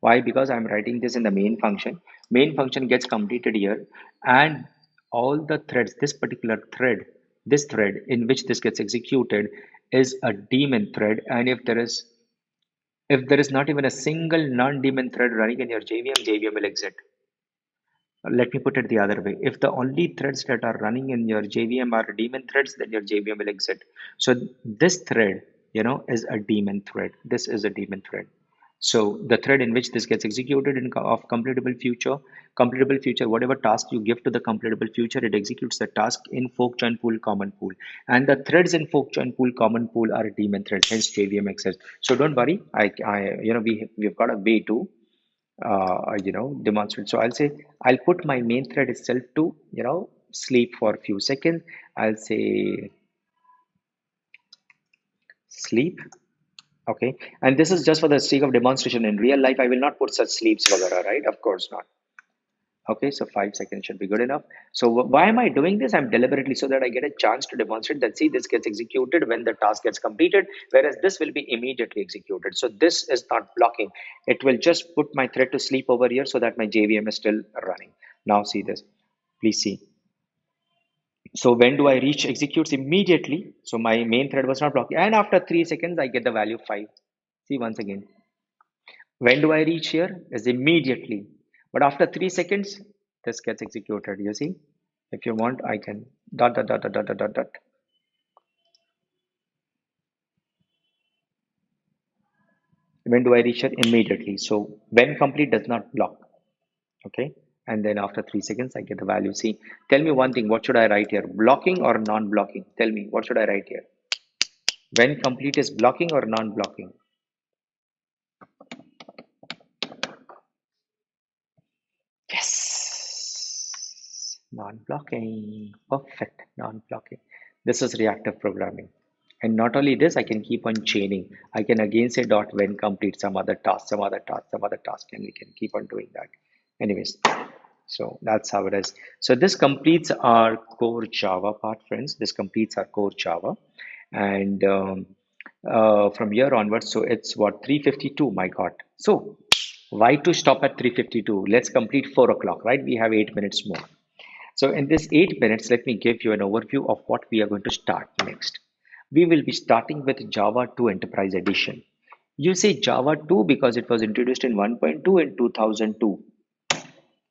[SPEAKER 1] Why? Because I'm writing this in the main function. Main function gets completed here, and all the threads, this thread in which this gets executed is a daemon thread. And if there is not even a single non-daemon thread running in your JVM will exit. Let me put it the other way. If the only threads that are running in your JVM are daemon threads, then your JVM will exit. So this thread, is a daemon thread. This is a daemon thread. So the thread in which this gets executed of completable future, whatever task you give to the completable future, it executes the task in fork join pool common pool. And the threads in fork join pool common pool are daemon threads, hence JVM exists. So don't worry, we've got a way to demonstrate. So I'll say I'll put my main thread itself to sleep for a few seconds. I'll say sleep. Okay, and this is just for the sake of demonstration. In real life, I will not put such sleeps, vagara, right? Of course not. Okay, so 5 seconds should be good enough. So why am I doing this? I'm deliberately so that I get a chance to demonstrate that, see, this gets executed when the task gets completed, whereas this will be immediately executed. So this is not blocking. It will just put my thread to sleep over here so that my JVM is still running. Now see this. Please see. So when do I reach executes immediately? So my main thread was not blocking. And after 3 seconds, I get the value 5. See once again. When do I reach here? Is immediately. But after 3 seconds, this gets executed. You see? If you want, I can dot dot dot dot dot dot dot dot. When do I reach here? Immediately. So when complete does not block. Okay. And then after 3 seconds, I get the value. See, tell me one thing. What should I write here? Blocking or non-blocking? Tell me, what should I write here? When complete is blocking or non-blocking? Yes. Non-blocking. Perfect. Non-blocking. This is reactive programming. And not only this, I can keep on chaining. I can again say dot when complete some other task, some other task, some other task, and we can keep on doing that. Anyways, so that's how it is. So this completes our core Java part, friends. This completes our core Java. And from here onwards, so it's what, 3:52, my God. So why to stop at 3:52? Let's complete 4 o'clock, right? We have 8 minutes more. So in this 8 minutes, let me give you an overview of what we are going to start next. We will be starting with Java 2 Enterprise Edition. You say Java 2 because it was introduced in 1.2 in 2002.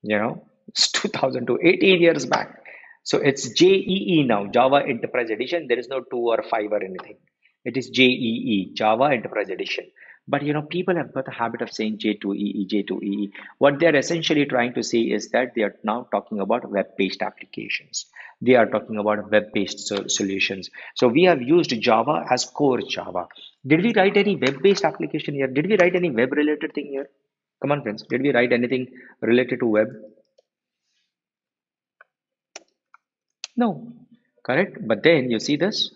[SPEAKER 1] It's 2002, 18 years back. So it's JEE now, Java Enterprise Edition. There is no 2 or 5 or anything. It is JEE, Java Enterprise Edition. But people have got the habit of saying J2EE, J2EE. What they're essentially trying to say is that they are now talking about web-based applications. They are talking about web-based solutions. So we have used Java as core Java. Did we write any web-based application here? Did we write any web-related thing here? Come on, friends. Did we write anything related to web? No, correct. But then you see this,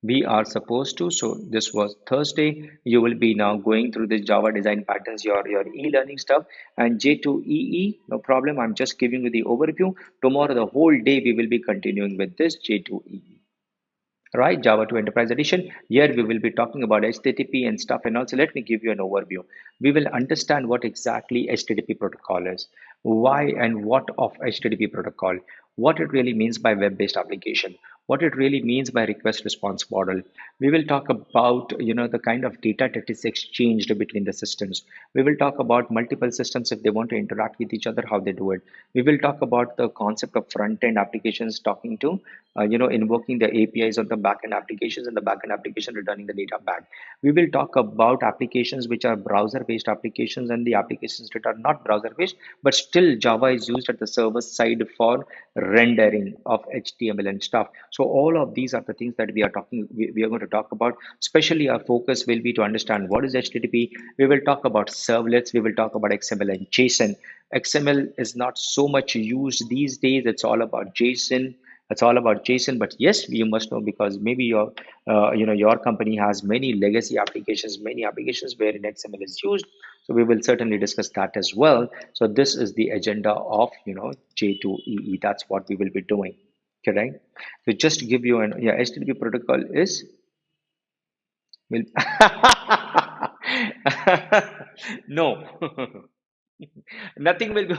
[SPEAKER 1] we are supposed to. So this was Thursday. You will be now going through this Java design patterns, your e-learning stuff, and J2EE. No problem. I'm just giving you the overview. Tomorrow, the whole day, we will be continuing with this J2EE. Right, Java 2 Enterprise Edition. Here we will be talking about HTTP and stuff. And also, let me give you an overview. We will understand what exactly HTTP protocol is, why and what of HTTP protocol, what it really means by web-based application, what it really means by request response model. We will talk about the kind of data that is exchanged between the systems. We will talk about multiple systems if they want to interact with each other, how they do it. We will talk about the concept of front-end applications talking to invoking the APIs of the backend applications, and the backend application returning the data back. We will talk about applications which are browser-based applications and the applications that are not browser-based, but still Java is used at the server side for rendering of HTML and stuff. So all of these are the things that we are going to talk about. Especially our focus will be to understand what is HTTP. We will talk about servlets. We will talk about XML and JSON. XML is not so much used these days. It's all about JSON. It's all about JSON. But yes, you must know, because maybe your company has many legacy applications, many applications wherein XML is used. So we will certainly discuss that as well. So this is the agenda of J2EE. That's what we will be doing. Correct. So just to give you an HTTP protocol is will no. Nothing will be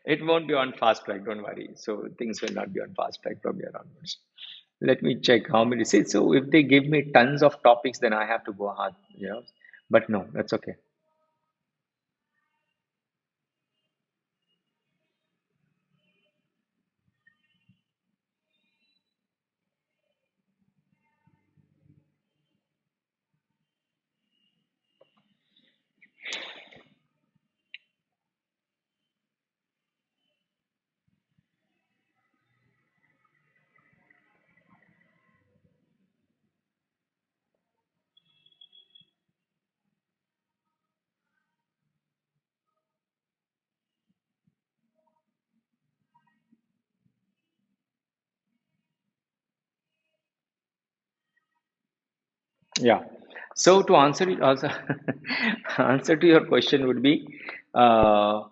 [SPEAKER 1] it won't be on fast track, don't worry. So things will not be on fast track from here onwards. Let me check how many. See, so if they give me tons of topics, then I have to go hard. But no, that's okay. Yeah. So to answer it also, answer to your question would be, uh,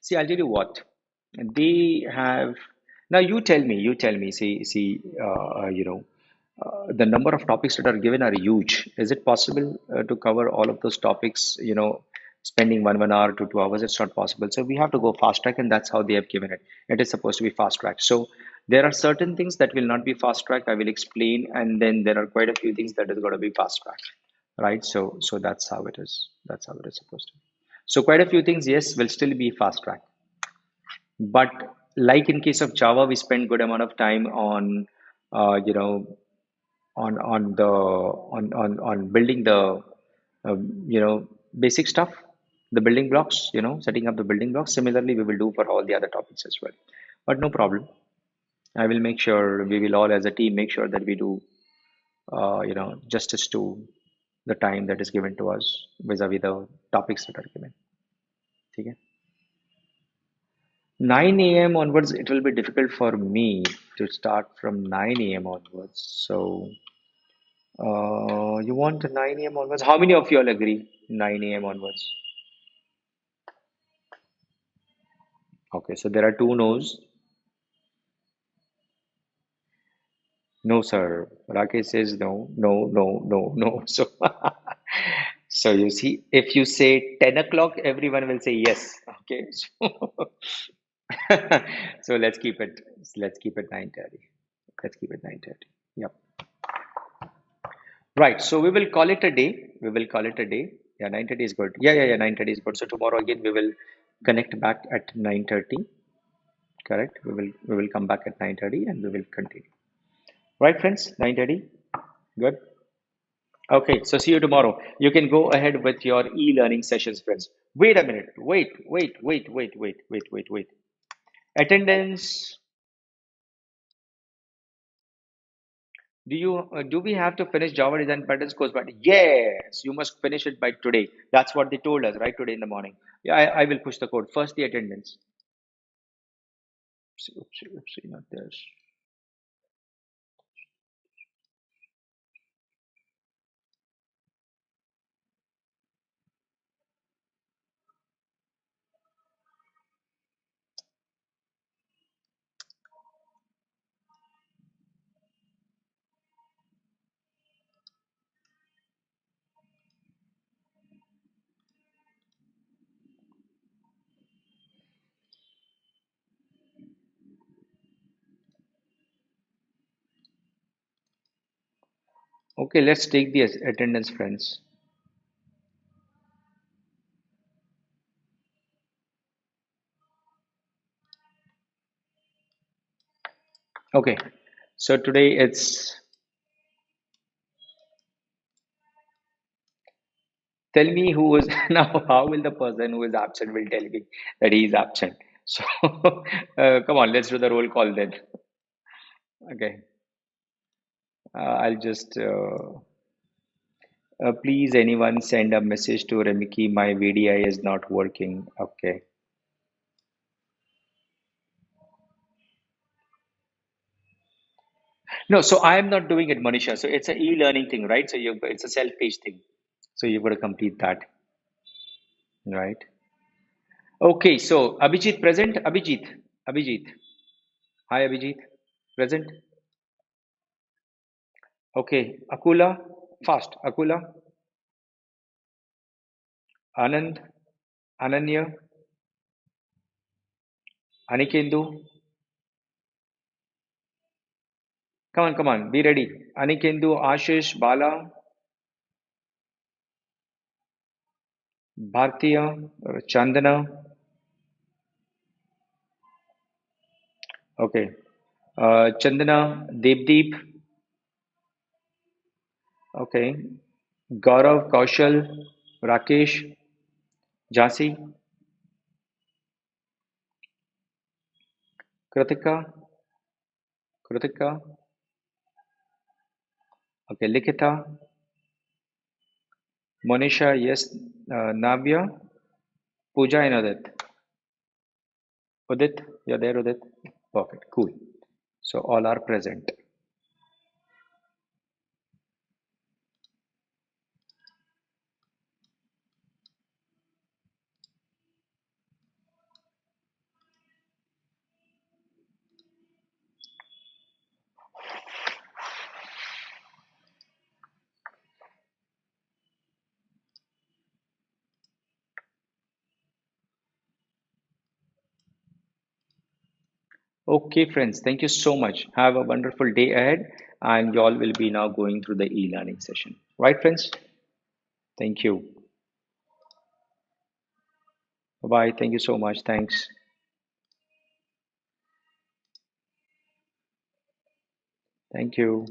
[SPEAKER 1] see, I'll tell you what they have. Now you tell me, see, the number of topics that are given are huge. Is it possible to cover all of those topics, spending one hour to 2 hours? It's not possible. So we have to go fast track, and that's how they have given it. It is supposed to be fast track. So there are certain things that will not be fast track. I will explain, and then there are quite a few things that is going to be fast track, right? So that's how it is. That's how it is supposed to be. So quite a few things, yes, will still be fast track. But like in case of Java, we spend good amount of time on, you know, on the on building the, basic stuff, the building blocks, setting up the building blocks. Similarly, we will do for all the other topics as well. But no problem. I will make sure we will all as a team make sure that we do, justice to the time that is given to us vis-a-vis the topics that are given. Okay? 9 a.m. onwards, it will be difficult for me to start from 9 a.m. onwards. So, you want 9 a.m. onwards? How many of you all agree 9 a.m. onwards? Okay, so there are two no's. No, sir. Rakesh says no, no, no, no, no. So, so you see, if you say 10 o'clock, everyone will say yes. Okay, so, so let's keep it 9:30. Let's keep it 9:30. Yep. Right. So we will call it a day. We will call it a day. Yeah, 9:30 is good. Yeah. 9:30 is good. So tomorrow again we will connect back at 9:30. Correct. We will come back at 9:30 and we will continue. Right, friends? 9:30. Good. Okay. So see you tomorrow. You can go ahead with your e-learning sessions, friends. Wait a minute. Wait. Attendance. Do we have to finish Java Design Patterns course by yes, you must finish it by today. That's what they told us, right? Today in the morning. Yeah, I will push the code. First the attendance. Oopsie, not this. Okay, let's take the attendance, friends. Okay, so today it's tell me who was now. How will the person who is absent will tell me that he is absent? So come on, let's do the roll call then. Okay, I'll just. Please, anyone send a message to Remiki. My VDI is not working. Okay. No, so I am not doing it, Manisha. So it's a e-learning thing, right? So it's a self-paced thing. So you've got to complete that, right? Okay. So Abhijit present. Abhijit. Hi, Abhijit. Present. Okay. Akula. Fast. Akula. Anand. Ananya. Anikendu. Come on. Be ready. Anikendu, Ashish, Bala, Bhartiya, Chandana. Okay. Chandana, Devdeep. Okay. Gaurav, Kaushal, Rakesh, Jhansi, Kritika, Kritika. Okay. Likita, Monisha, yes. Navya, Pooja, and Udit. Udit, you're there, Udit? Perfect. Cool. So all are present. Okay, friends, thank you so much. Have a wonderful day ahead, and y'all will be now going through the e-learning session. Right, friends? Thank you. Bye bye. Thank you so much. Thanks. Thank you.